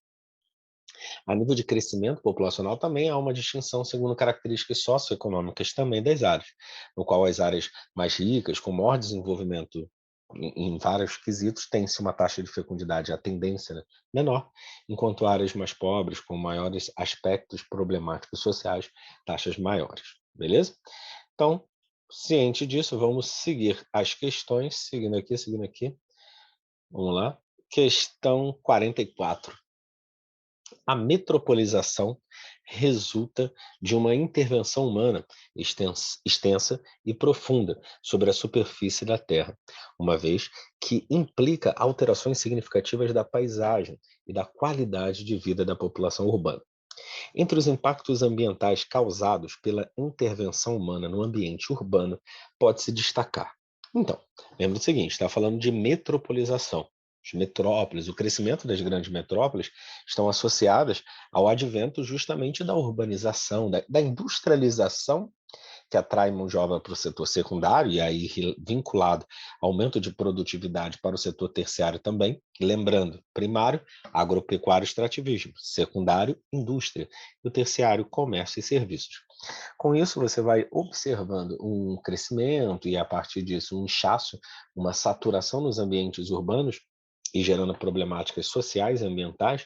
A nível de crescimento populacional, também há uma distinção segundo características socioeconômicas também das áreas, no qual as áreas mais ricas, com maior desenvolvimento em vários quesitos, tem-se uma taxa de fecundidade, a tendência, né, menor, enquanto áreas mais pobres, com maiores aspectos problemáticos sociais, taxas maiores. Beleza? Então, ciente disso, vamos seguir as questões, seguindo aqui, seguindo aqui. Vamos lá. Questão 44. A metropolização resulta de uma intervenção humana extensa e profunda sobre a superfície da Terra, uma vez que implica alterações significativas da paisagem e da qualidade de vida da população urbana. Entre os impactos ambientais causados pela intervenção humana no ambiente urbano, pode-se destacar. Então, lembra o seguinte, está falando de metropolização. as metrópoles, o crescimento das grandes metrópoles estão associadas ao advento justamente da urbanização, da industrialização que atrai mão de obra para o setor secundário, e aí vinculado ao aumento de produtividade para o setor terciário também. Lembrando, primário, agropecuário e extrativismo, secundário, indústria, e o terciário, comércio e serviços. Com isso, você vai observando um crescimento e, a partir disso, um inchaço, uma saturação nos ambientes urbanos e gerando problemáticas sociais e ambientais,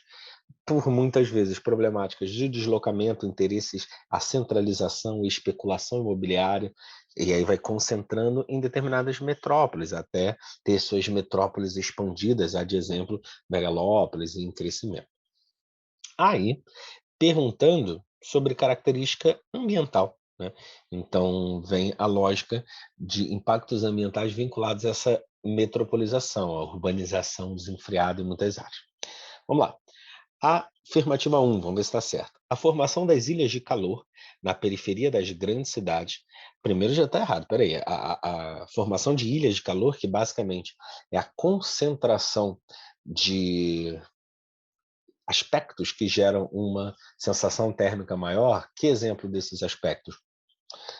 por muitas vezes problemáticas de deslocamento, interesses, a centralização e especulação imobiliária, e aí vai concentrando em determinadas metrópoles, até ter suas metrópoles expandidas, de exemplo, megalópolis em crescimento. Aí, perguntando sobre característica ambiental, né? Então, vem a lógica de impactos ambientais vinculados a essa metropolização, a urbanização desenfreada em muitas áreas. Vamos lá. Afirmativa 1, vamos ver se está certo. A formação das ilhas de calor na periferia das grandes cidades. Primeiro já está errado, peraí. A formação de ilhas de calor, que basicamente é a concentração de aspectos que geram uma sensação térmica maior. Que exemplo desses aspectos?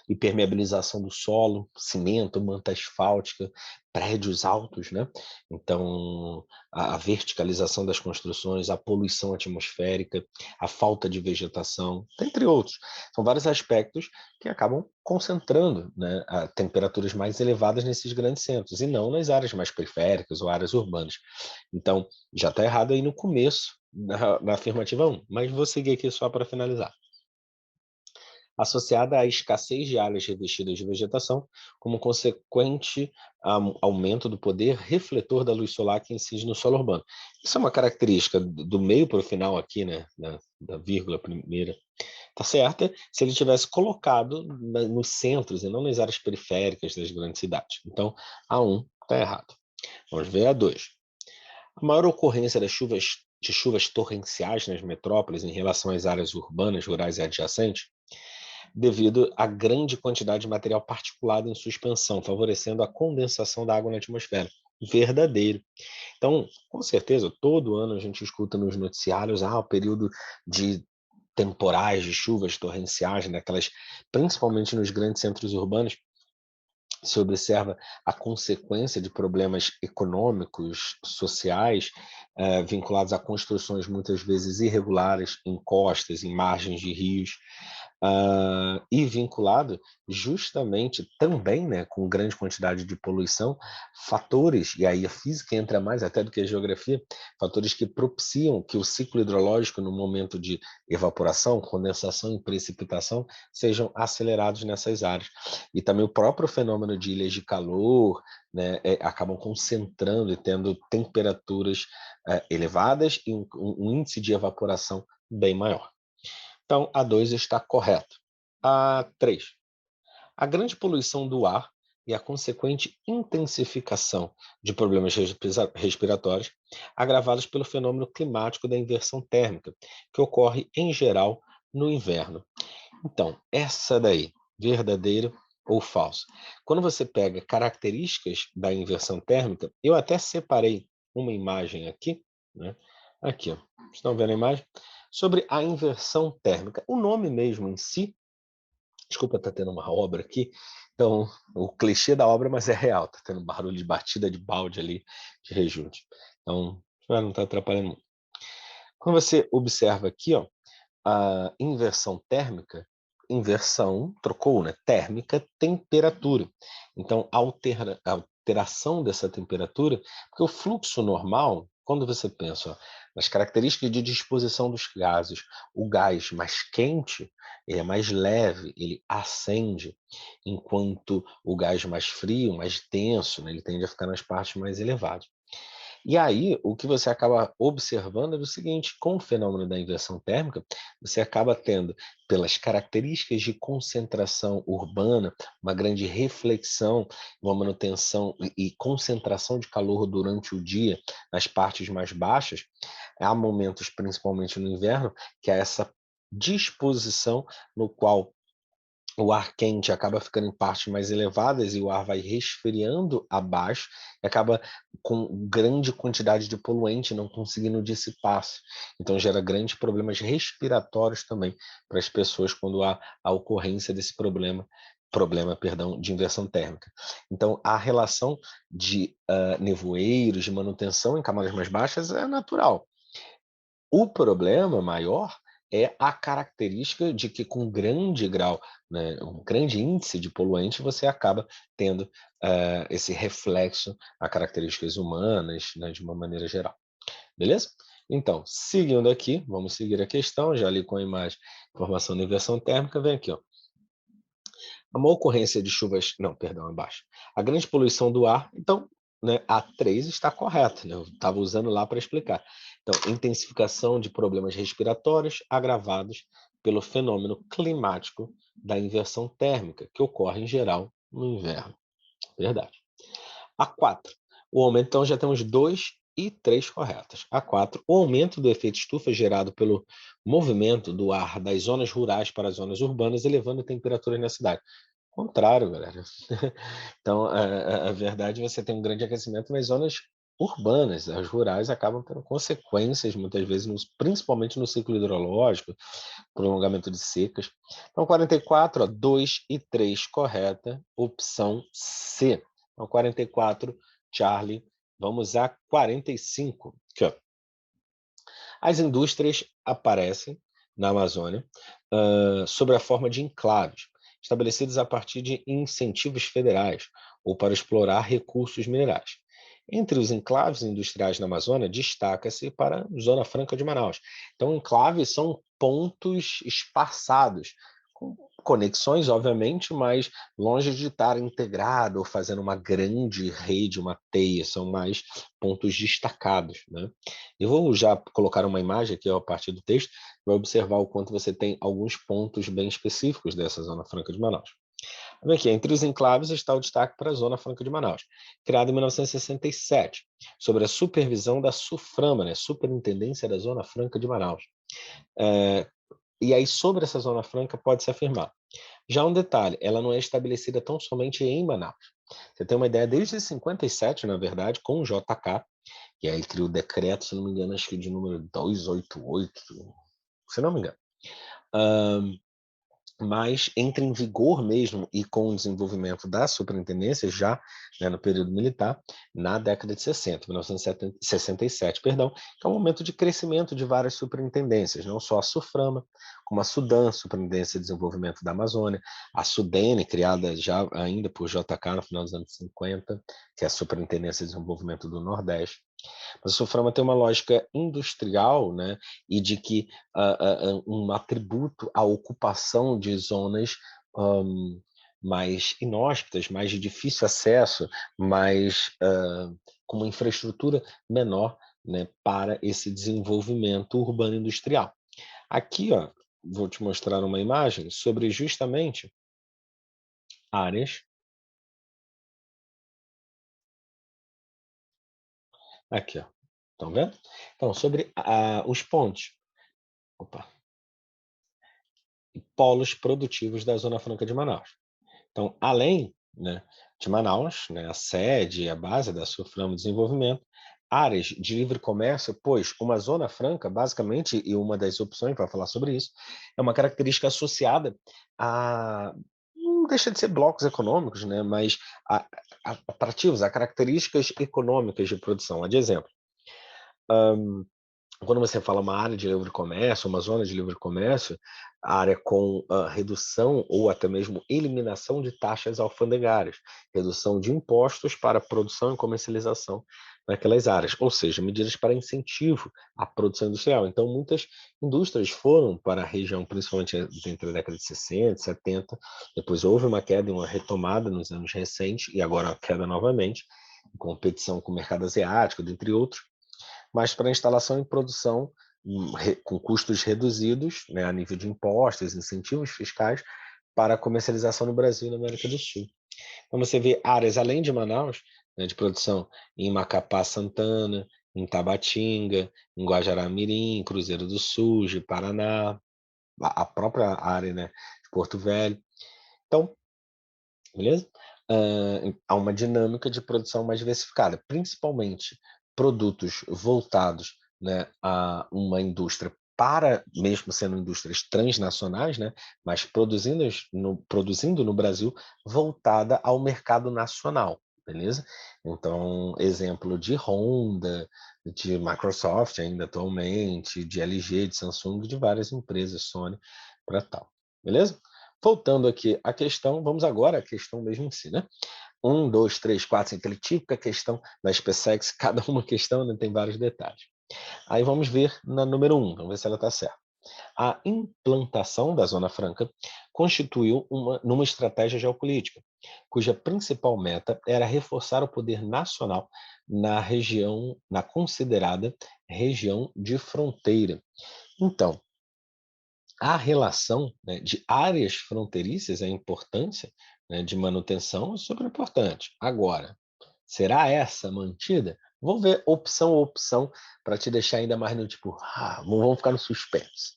Impermeabilização do solo, cimento, manta asfáltica, prédios altos, né? Então, a verticalização das construções, a poluição atmosférica, a falta de vegetação, entre outros. São vários aspectos que acabam concentrando, né, a temperaturas mais elevadas nesses grandes centros, e não nas áreas mais periféricas ou áreas urbanas. Então, já está errado aí no começo, na afirmativa 1, mas vou seguir aqui só para finalizar. Associada à escassez de áreas revestidas de vegetação, como consequente aumento do poder refletor da luz solar que incide no solo urbano. Isso é uma característica do meio para o final aqui, né, da vírgula primeira. Tá certa se ele tivesse colocado nos centros e não nas áreas periféricas das grandes cidades. Então, a 1 está errado. Vamos ver a 2. A maior ocorrência de chuvas torrenciais nas metrópoles em relação às áreas urbanas, rurais e adjacentes, devido à grande quantidade de material particulado em suspensão, favorecendo a condensação da água na atmosfera. Verdadeiro. Então, com certeza, todo ano a gente escuta nos noticiários o período de temporais, de chuvas torrenciais, naquelas, principalmente nos grandes centros urbanos, se observa a consequência de problemas econômicos, sociais, vinculados a construções muitas vezes irregulares em costas, em margens de rios, e vinculado justamente também, né, com grande quantidade de poluição, fatores, e aí a física entra mais até do que a geografia, fatores que propiciam que o ciclo hidrológico, no momento de evaporação, condensação e precipitação, sejam acelerados nessas áreas. E também o próprio fenômeno de ilhas de calor, né, acabam concentrando e tendo temperaturas elevadas e um índice de evaporação bem maior. Então, a 2 está correto. A 3. A grande poluição do ar e a consequente intensificação de problemas respiratórios, agravados pelo fenômeno climático da inversão térmica, que ocorre, em geral, no inverno. Então, essa daí, verdadeiro ou falso? Quando você pega características da inversão térmica, eu até separei uma imagem aqui, né? Aqui, ó. Estão vendo a imagem? Sobre a inversão térmica. O nome mesmo em si, desculpa, tá tendo uma obra aqui, então o clichê da obra, mas é real, tá tendo barulho de batida de balde ali, de rejunte. Então, não está atrapalhando muito. Quando você observa aqui, ó, a inversão térmica, inversão, trocou, né? Térmica, temperatura. Então, a alteração dessa temperatura, porque o fluxo normal, quando você pensa nas características de disposição dos gases, o gás mais quente, ele é mais leve, ele acende, enquanto o gás mais frio, mais denso, né, ele tende a ficar nas partes mais elevadas. E aí, o que você acaba observando é o seguinte: com o fenômeno da inversão térmica, você acaba tendo, pelas características de concentração urbana, uma grande reflexão, uma manutenção e concentração de calor durante o dia nas partes mais baixas. Há momentos, principalmente no inverno, que há essa disposição no qual o ar quente acaba ficando em partes mais elevadas e o ar vai resfriando abaixo e acaba com grande quantidade de poluente não conseguindo dissipar-se. Então gera grandes problemas respiratórios também para as pessoas quando há a ocorrência desse problema, de inversão térmica. Então a relação de nevoeiros, de manutenção em camadas mais baixas é natural. O problema maior é a característica de que com grande grau, né, um grande índice de poluente, você acaba tendo esse reflexo a características humanas, né, de uma maneira geral. Beleza? Então, seguindo aqui, vamos seguir a questão, já ali com a imagem, informação da inversão térmica, vem aqui, ó. A maior ocorrência de chuvas, não, perdão, abaixo. A grande poluição do ar, então, né, a 3 está correta, né? Eu estava usando lá para explicar. Então, intensificação de problemas respiratórios agravados pelo fenômeno climático da inversão térmica, que ocorre em geral no inverno. Verdade. A 4. O aumento, então, já temos 2 e 3 corretas. A 4. O aumento do efeito estufa gerado pelo movimento do ar das zonas rurais para as zonas urbanas, elevando a temperatura na cidade. Contrário, galera. Então, a verdade, você tem um grande aquecimento nas zonas urbanas. As rurais acabam tendo consequências, muitas vezes, principalmente no ciclo hidrológico, prolongamento de secas. Então, 44, ó, 2 e 3 correta, opção C. Então, 44, Charlie. Vamos a 45. Aqui, ó. As indústrias aparecem na Amazônia sob a forma de enclaves, estabelecidos a partir de incentivos federais ou para explorar recursos minerais. Entre os enclaves industriais na Amazônia, destaca-se para a Zona Franca de Manaus. Então, enclaves são pontos espaçados, com conexões, obviamente, mas longe de estar integrado ou fazendo uma grande rede, uma teia, são mais pontos destacados, né? Eu vou já colocar uma imagem aqui ó, a partir do texto, vai observar o quanto você tem alguns pontos bem específicos dessa Zona Franca de Manaus. Aqui, entre os enclaves está o destaque para a Zona Franca de Manaus, criada em 1967, sob a supervisão da SUFRAMA, né, Superintendência da Zona Franca de Manaus. E aí, sobre essa Zona Franca, pode-se afirmar. Já um detalhe, ela não é estabelecida tão somente em Manaus. Você tem uma ideia, desde 57, na verdade, com o JK, e aí ele criou o decreto, se não me engano, acho que de número 288, se não me engano. Mas entra em vigor mesmo e com o desenvolvimento da superintendência já né, no período militar, na década de 60, 1967, perdão, que é um momento de crescimento de várias superintendências, não só a SUFRAMA, como a SUDAM, Superintendência de Desenvolvimento da Amazônia, a SUDENE, criada já ainda por JK no final dos anos 50, que é a Superintendência de Desenvolvimento do Nordeste. Mas o Suframa tem uma lógica industrial, né, e de que um atributo à ocupação de zonas mais inóspitas, mais de difícil acesso, mais com uma infraestrutura menor, né, para esse desenvolvimento urbano industrial. Aqui, ó, vou te mostrar uma imagem sobre justamente áreas. Aqui, ó. Estão vendo? Então, sobre os pontos. Opa. Polos produtivos da Zona Franca de Manaus. Então, além né, de Manaus, né, a sede, a base da Suframo Desenvolvimento, áreas de livre comércio, pois uma zona franca, basicamente, e uma das opções para falar sobre isso, é uma característica associada a não deixa de ser blocos econômicos, né, mas atrativos, a características econômicas de produção. A de exemplo, quando você fala uma área de livre comércio, uma zona de livre comércio, a área com redução ou até mesmo eliminação de taxas alfandegárias, redução de impostos para produção e comercialização naquelas áreas, ou seja, medidas para incentivo à produção industrial. Então, muitas indústrias foram para a região, principalmente entre a década de 60, 70, depois houve uma queda e uma retomada nos anos recentes, e agora uma queda novamente, em competição com o mercado asiático, dentre outros, mas para instalação e produção com custos reduzidos, né, a nível de impostos, incentivos fiscais, para a comercialização no Brasil e na América do Sul. Então você vê áreas além de Manaus, né, de produção em Macapá, Santana, em Tabatinga, em Guajará-Mirim, Cruzeiro do Sul, de Paraná, a própria área né, de Porto Velho. Então, beleza? Há uma dinâmica de produção mais diversificada, principalmente produtos voltados, né, a uma indústria para, mesmo sendo indústrias transnacionais, né, mas produzindo no Brasil, voltada ao mercado nacional, beleza? Então, exemplo de Honda, de Microsoft ainda atualmente, de LG, de Samsung, de várias empresas, Sony, para tal, beleza? Voltando aqui à questão, vamos agora à questão mesmo em si, né? 1, 2, 3, 4, 5, aquele típica questão da SpaceX, cada uma questão, né, tem vários detalhes. Aí vamos ver na número 1, vamos ver se ela está certa. A implantação da Zona Franca constituiu numa estratégia geopolítica, cuja principal meta era reforçar o poder nacional na região, na considerada região de fronteira. Então, a relação, né, de áreas fronteiriças, a importância, né, de manutenção é super importante. Agora, será essa mantida? Vou ver opção a opção para te deixar ainda mais no tipo, vamos ficar no suspense.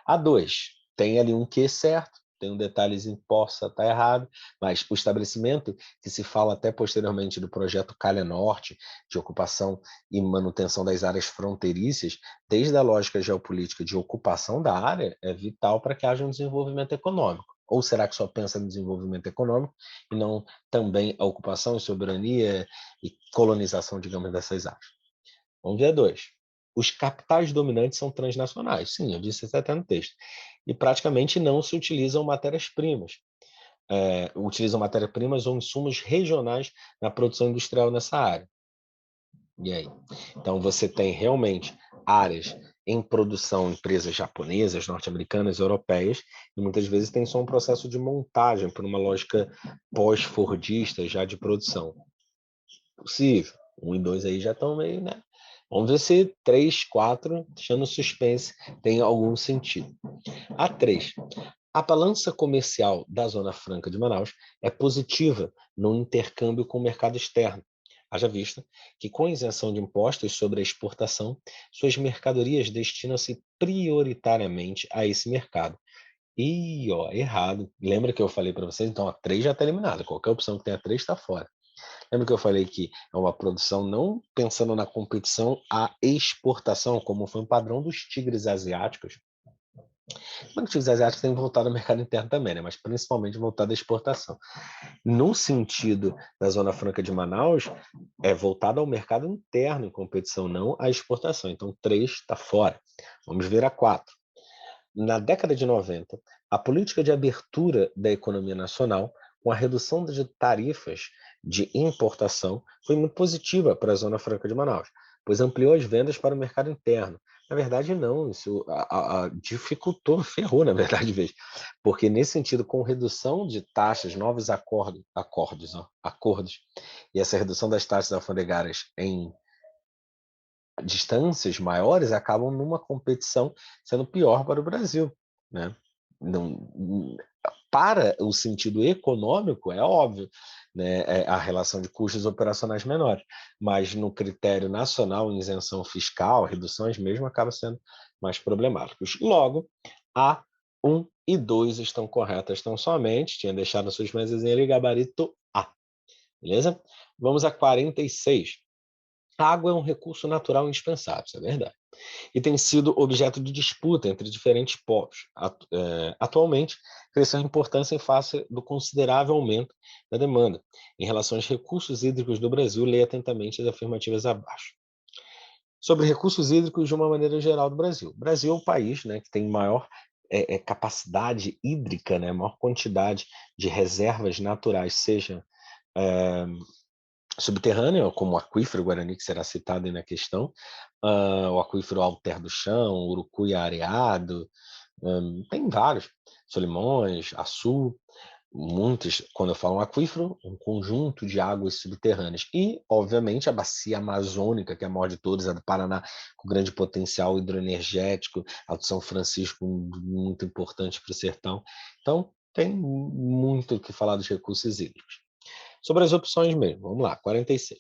A 2 tem ali um quê certo, tem um detalhezinho possa estar errado, mas o estabelecimento, que se fala até posteriormente do projeto Calha Norte, de ocupação e manutenção das áreas fronteiriças, desde a lógica geopolítica de ocupação da área, é vital para que haja um desenvolvimento econômico. Ou será que só pensa no desenvolvimento econômico e não também a ocupação e soberania e colonização, digamos, dessas áreas? Vamos ver a 2. Os capitais dominantes são transnacionais. Sim, eu disse isso até no texto. E praticamente não se utilizam matérias-primas. Utilizam matérias-primas ou insumos regionais na produção industrial nessa área. E aí? Então, você tem realmente áreas em produção, empresas japonesas, norte-americanas, europeias, e muitas vezes tem só um processo de montagem por uma lógica pós-fordista já de produção. Possível. 1 e 2 aí já estão meio, né? Vamos ver se 3, 4, deixando suspense, tem algum sentido. A 3. A balança comercial da Zona Franca de Manaus é positiva no intercâmbio com o mercado externo. Haja vista que, com isenção de impostos sobre a exportação, suas mercadorias destinam-se prioritariamente a esse mercado. E, ó, errado. Lembra que eu falei para vocês? Então, a 3 já está eliminada. Qualquer opção que tenha 3 está fora. Lembra que eu falei que é uma produção não pensando na competição, a exportação, como foi um padrão dos tigres asiáticos? Os tigres asiáticos têm voltado ao mercado interno também, né? Mas principalmente voltado à exportação. No sentido da Zona Franca de Manaus, é voltado ao mercado interno em competição, não à exportação. Então, 3 está fora. Vamos ver a 4. Na década de 90, a política de abertura da economia nacional, com a redução de tarifas de importação, foi muito positiva para a Zona Franca de Manaus, pois ampliou as vendas para o mercado interno. Na verdade, não, isso dificultou, ferrou, na verdade, vez, porque nesse sentido, com redução de taxas, novos acordos, e essa redução das taxas alfandegárias em distâncias maiores acabam numa competição sendo pior para o Brasil, né? Não, para o sentido econômico, é óbvio, né, a relação de custos operacionais menores, mas no critério nacional, isenção fiscal, reduções mesmo, acaba sendo mais problemáticos. Logo, A, 1 e 2 estão corretas tão somente, tinha deixado as suas mesas ali, gabarito A, beleza? Vamos a 46. A água é um recurso natural indispensável, isso é verdade, e tem sido objeto de disputa entre diferentes povos. Atualmente, cresceu a importância em face do considerável aumento da demanda. Em relação aos recursos hídricos do Brasil, leia atentamente as afirmativas abaixo. Sobre recursos hídricos de uma maneira geral do Brasil. O Brasil é o país, né, que tem maior capacidade hídrica, né, maior quantidade de reservas naturais, seja subterrânea, como o aquífero Guarani, que será citado aí na questão, o aquífero Alter do Chão, Urucuia Areado, tem vários, Solimões, Açu, muitos, quando eu falo um aquífero, um conjunto de águas subterrâneas. E, obviamente, a bacia amazônica, que é a maior de todas, a do Paraná, com grande potencial hidroenergético, a do São Francisco, muito importante para o sertão. Então, tem muito o que falar dos recursos hídricos. Sobre as opções mesmo, vamos lá, 46.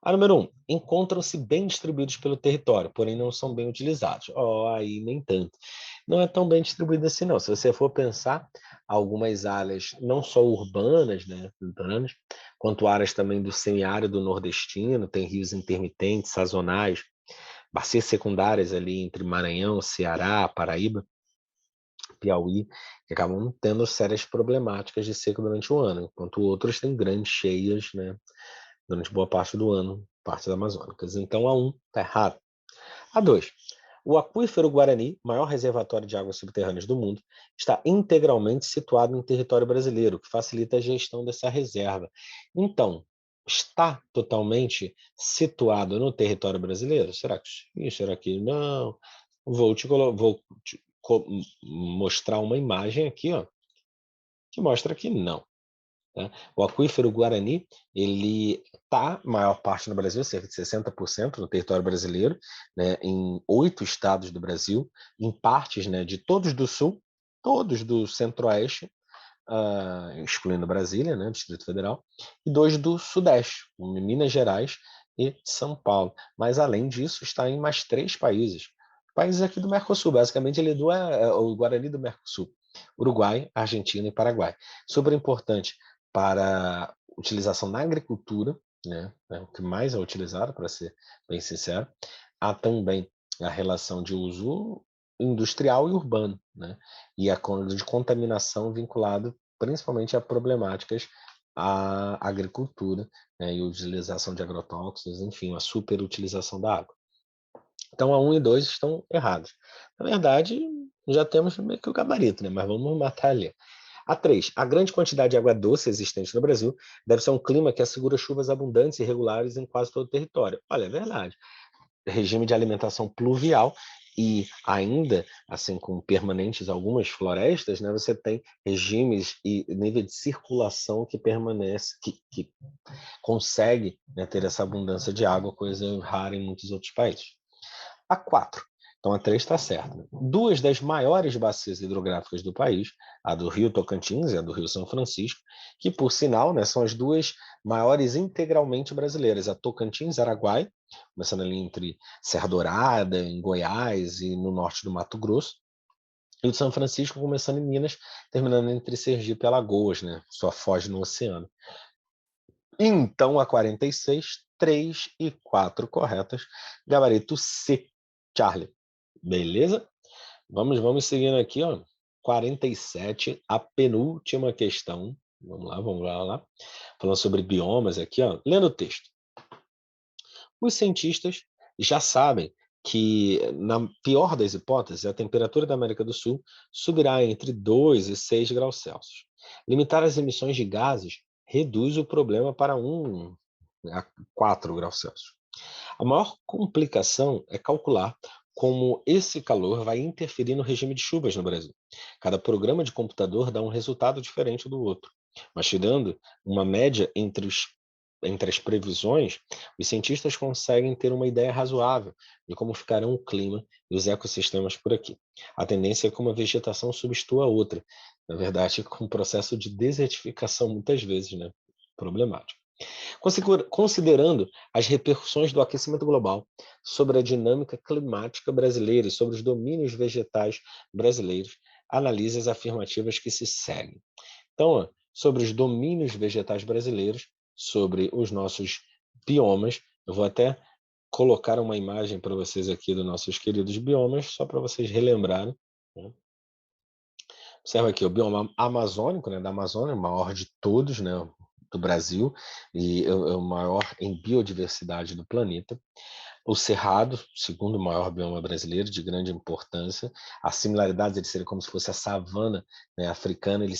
A número 1, encontram-se bem distribuídos pelo território, porém não são bem utilizados. Aí nem tanto. não é tão bem distribuída assim, não. Se você for pensar, algumas áreas, não só urbanas, né, litorâneas, quanto áreas também do semiárido nordestino, tem rios intermitentes, sazonais, bacias secundárias ali entre Maranhão, Ceará, Paraíba, Piauí, que acabam tendo sérias problemáticas de seca durante o ano, enquanto outros têm grandes cheias, né, durante boa parte do ano, partes amazônicas. Então, a 1 está errado. A 2. O aquífero Guarani, maior reservatório de águas subterrâneas do mundo, está integralmente situado em território brasileiro, o que facilita a gestão dessa reserva. Então, está totalmente situado no território brasileiro? Será que sim? Será que não? Vou te mostrar uma imagem aqui, ó, que mostra que não. Tá? O aquífero Guarani, ele está, maior parte no Brasil, cerca de 60% no território brasileiro, né, em 8 estados do Brasil, em partes, né, de todos do sul, todos do centro-oeste, excluindo Brasília, né, Distrito Federal, e 2 do sudeste, Minas Gerais e São Paulo. Mas, além disso, está em mais 3 países. Países aqui do Mercosul, basicamente ele é o Guarani do Mercosul. Uruguai, Argentina e Paraguai. Super importante para utilização na agricultura, né, é o que mais é utilizado, para ser bem sincero. Há também a relação de uso industrial e urbano, né, e a de contaminação vinculado principalmente a problemáticas à agricultura, né, e utilização de agrotóxicos, enfim, a superutilização da água. Então, a 1 e 2 estão errados. Na verdade, já temos meio que o gabarito, né, mas vamos matar ali. A 3. A grande quantidade de água doce existente no Brasil deve ser um clima que assegura chuvas abundantes e regulares em quase todo o território. Olha, é verdade. Regime de alimentação pluvial e ainda, assim, com permanentes algumas florestas, né, você tem regimes e nível de circulação que permanece, que consegue, né, ter essa abundância de água, coisa rara em muitos outros países. A 4. Então a 3 está certa. Duas das maiores bacias hidrográficas do país, a do Rio Tocantins e a do Rio São Francisco, que por sinal, né, são as duas maiores integralmente brasileiras, a Tocantins-Araguai, começando ali entre Serra Dourada, em Goiás e no norte do Mato Grosso, e o de São Francisco começando em Minas, terminando entre Sergipe e Alagoas, né, sua foz no oceano. Então, a 46, 3 e 4 corretas. Gabarito C, Charlie. Beleza? Vamos seguindo aqui, ó. 47, a penúltima questão. Vamos lá. Falando sobre biomas aqui, ó. Lendo o texto. Os cientistas já sabem que, na pior das hipóteses, a temperatura da América do Sul subirá entre 2 e 6 graus Celsius. Limitar as emissões de gases reduz o problema para 1 a 4 graus Celsius. A maior complicação é calcular como esse calor vai interferir no regime de chuvas no Brasil. Cada programa de computador dá um resultado diferente do outro, mas tirando uma média entre as previsões, os cientistas conseguem ter uma ideia razoável de como ficarão o clima e os ecossistemas por aqui. A tendência é que uma vegetação substitua a outra, na verdade, com um processo de desertificação muitas vezes, né? Problemático. Considerando as repercussões do aquecimento global sobre a dinâmica climática brasileira e sobre os domínios vegetais brasileiros, analise as afirmativas que se seguem. Então, ó, sobre os domínios vegetais brasileiros, sobre os nossos biomas, eu vou até colocar uma imagem para vocês aqui dos nossos queridos biomas, só para vocês relembrarem, né? Observa aqui o bioma amazônico, né, da Amazônia, o maior de todos, né, do Brasil, e é o maior em biodiversidade do planeta. O Cerrado, segundo maior bioma brasileiro, de grande importância. A similaridade de ser como se fosse a savana, né, africana, ele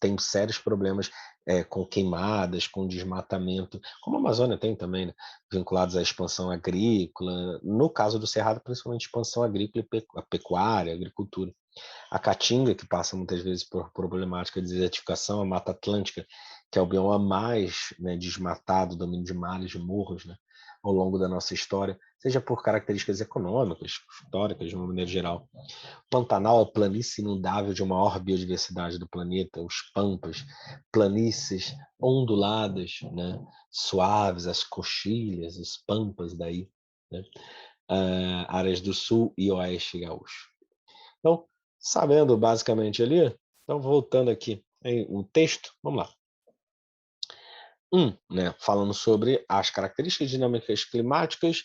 tem sérios problemas com queimadas, com desmatamento, como a Amazônia tem também, né, vinculados à expansão agrícola. No caso do Cerrado, principalmente expansão agrícola e pecuária, agricultura. A Caatinga, que passa muitas vezes por problemática de desertificação, a Mata Atlântica, que é o bioma mais, né, desmatado, domínio de mares, de morros, né, ao longo da nossa história, seja por características econômicas, históricas, de uma maneira geral. Pantanal, a planície inundável de maior biodiversidade do planeta, os pampas, planícies onduladas, né, suaves, as coxilhas, os pampas daí, né, áreas do sul e oeste gaúcho. Então, sabendo basicamente ali, então voltando aqui o texto, vamos lá. Né, falando sobre as características dinâmicas climáticas,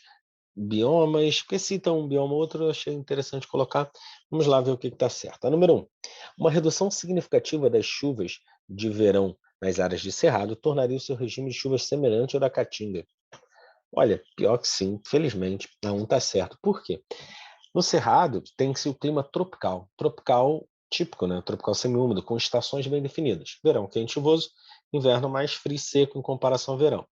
biomas, porque cita um bioma ou outro, eu achei interessante colocar. Vamos lá ver o que está certo. A número 1, uma redução significativa das chuvas de verão nas áreas de cerrado tornaria o seu regime de chuvas semelhante ao da Caatinga. Olha, pior que sim, felizmente, a 1 está certo. Por quê? No Cerrado tem-se o clima tropical, tropical típico, né? Tropical semiúmido, com estações bem definidas. Verão quente e chuvoso, inverno mais frio e seco em comparação ao verão.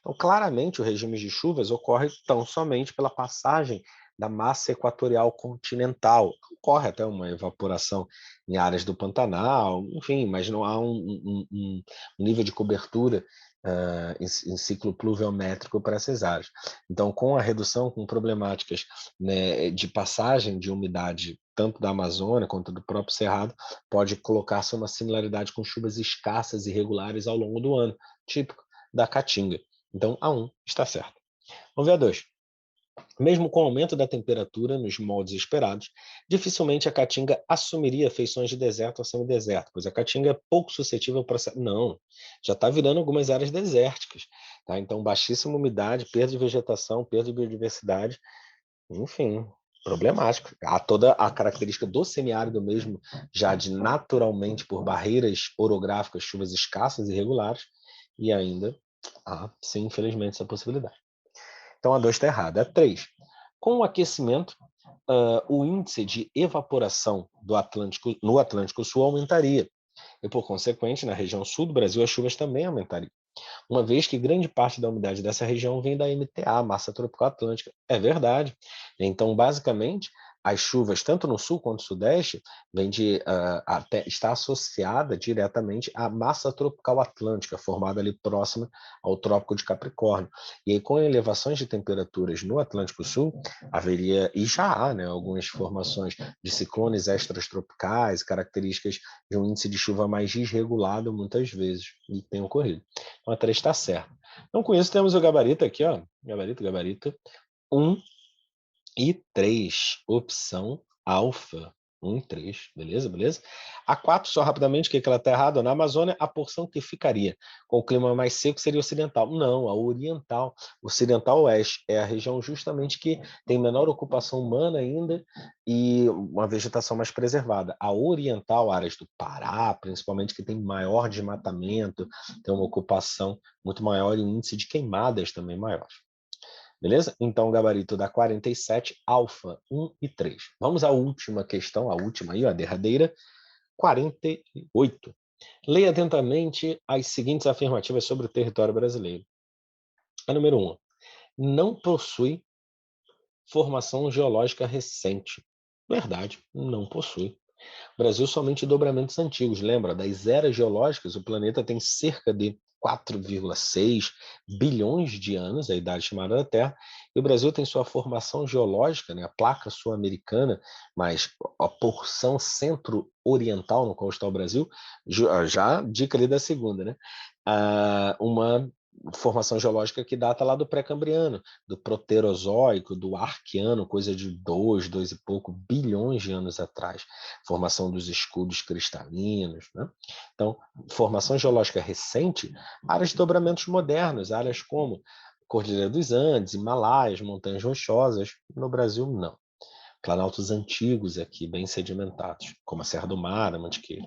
Então, claramente, o regime de chuvas ocorre tão somente pela passagem da massa equatorial continental. Ocorre até uma evaporação em áreas do Pantanal, enfim, mas não há um nível de cobertura em ciclo pluviométrico para essas áreas. Então, com a redução, com problemáticas, né, de passagem de umidade tanto da Amazônia quanto do próprio Cerrado, pode colocar-se uma similaridade com chuvas escassas e regulares ao longo do ano, típico da Caatinga. Então, a 1 está certo. Vamos ver a 2. Mesmo com o aumento da temperatura nos moldes esperados, dificilmente a Caatinga assumiria feições de deserto ou semideserto, pois a Caatinga é pouco suscetível ao processo. Não, já está virando algumas áreas desérticas. Tá? Então, baixíssima umidade, perda de vegetação, perda de biodiversidade, enfim, problemático. Há toda a característica do semiárido mesmo, já de naturalmente por barreiras orográficas, chuvas escassas e irregulares, e ainda há, sim, infelizmente, essa possibilidade. Então, a 2 está errada. A 3. Com o aquecimento, o índice de evaporação no Atlântico Sul aumentaria. E, por consequente, na região sul do Brasil, as chuvas também aumentariam, uma vez que grande parte da umidade dessa região vem da MTA, massa tropical atlântica. É verdade. Então, basicamente, as chuvas, tanto no sul quanto no sudeste, está associada diretamente à massa tropical atlântica, formada ali próxima ao Trópico de Capricórnio. E aí, com elevações de temperaturas no Atlântico Sul, haveria, e já há, né, algumas formações de ciclones extratropicais, características de um índice de chuva mais desregulado muitas vezes, e tem ocorrido. Então, a 3 está certa. Então, com isso, temos o gabarito aqui, ó. Gabarito. 1 e 3. Opção alfa. 1 e 3. Beleza? A 4, só rapidamente, o que ela está errada? Na Amazônia, a porção que ficaria com o clima mais seco seria ocidental. Não, a oriental. Ocidental oeste é a região justamente que tem menor ocupação humana ainda e uma vegetação mais preservada. A oriental, áreas do Pará, principalmente, que tem maior desmatamento, tem uma ocupação muito maior e um índice de queimadas também maior. Beleza? Então, o gabarito dá 47, alfa, 1 e 3. Vamos à última questão, a última aí, a derradeira, 48. Leia atentamente as seguintes afirmativas sobre o território brasileiro. A número 1. Não possui formação geológica recente. Verdade, não possui. O Brasil somente dobramentos antigos. Lembra, das eras geológicas, o planeta tem cerca de 4,6 bilhões de anos, a idade chamada da Terra, e o Brasil tem sua formação geológica, né, a placa sul-americana, mas a porção centro-oriental no qual está o Brasil, já dica ali da segunda, né, uma formação geológica que data lá do pré-cambriano, do proterozoico, do arqueano, coisa de 2 e pouco bilhões de anos atrás. Formação dos escudos cristalinos, né? Então, formação geológica recente, áreas de dobramentos modernos, áreas como Cordilheira dos Andes, Himalaias, montanhas rochosas. No Brasil, não. Planaltos antigos aqui, bem sedimentados, como a Serra do Mar, a Mantiqueira.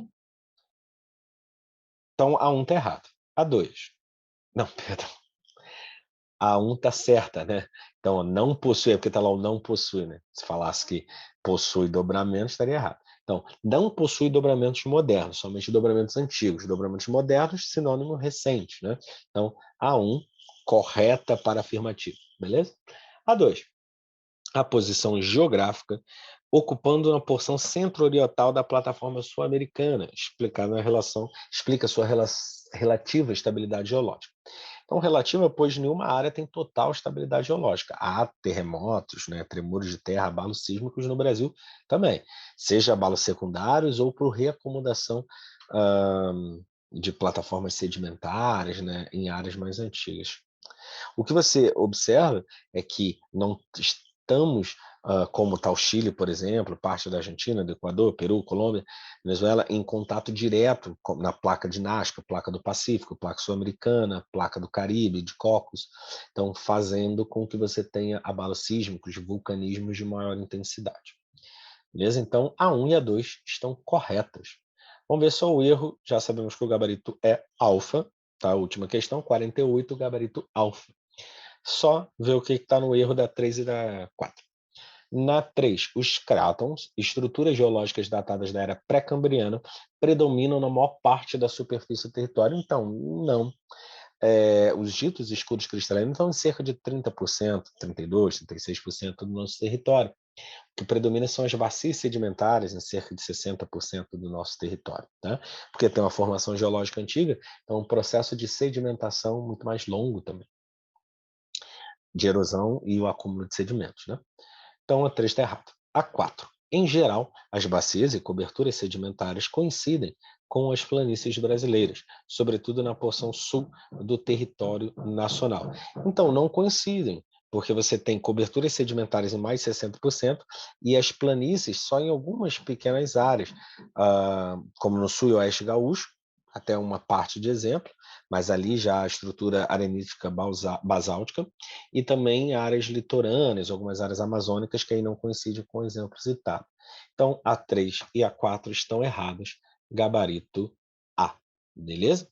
Então, a 1 está errado. A 2. Não, perdão. A 1 está certa, né? Então, não possui, é porque está lá o não possui, né? Se falasse que possui dobramentos, estaria errado. Então, não possui dobramentos modernos, somente dobramentos antigos. Dobramentos modernos, sinônimo recente, né? Então, a 1, correta para afirmativo, beleza? A 2, a posição geográfica, ocupando uma porção centro-oriental da plataforma sul-americana, explica sua relativa estabilidade geológica. Então, relativa, pois nenhuma área tem total estabilidade geológica. Há terremotos, né, tremores de terra, abalos sísmicos no Brasil também, seja abalos secundários ou por reacomodação de plataformas sedimentares, né, em áreas mais antigas. O que você observa é que não estamos como está o Chile, por exemplo, parte da Argentina, do Equador, Peru, Colômbia, Venezuela, em contato direto na placa de Nazca, placa do Pacífico, placa sul-americana, placa do Caribe, de Cocos, então fazendo com que você tenha abalos sísmicos, vulcanismos de maior intensidade. Beleza? Então, a 1 e a 2 estão corretas. Vamos ver só o erro, já sabemos que o gabarito é alfa, tá? A última questão, 48, gabarito alfa. Só ver o que está no erro da 3 e da 4. Na 3, os crátons, estruturas geológicas datadas da era pré-cambriana, predominam na maior parte da superfície do território. Então, não. Os ditos escudos cristalinos estão em cerca de 30%, 32%, 36% do nosso território. O que predomina são as bacias sedimentares, em cerca de 60% do nosso território, tá? Porque tem uma formação geológica antiga, então um processo de sedimentação muito mais longo também, de erosão e o acúmulo de sedimentos, né? Então a 3 está errado. A 4. Em geral, as bacias e coberturas sedimentares coincidem com as planícies brasileiras, sobretudo na porção sul do território nacional. Então, não coincidem, porque você tem coberturas sedimentares em mais de 60% e as planícies só em algumas pequenas áreas, como no sul e oeste gaúcho, até uma parte de exemplo, mas ali já a estrutura arenítica basáltica, e também áreas litorâneas, algumas áreas amazônicas que aí não coincidem com o exemplo citado. Então, a 3 e a 4 estão erradas, gabarito A, beleza?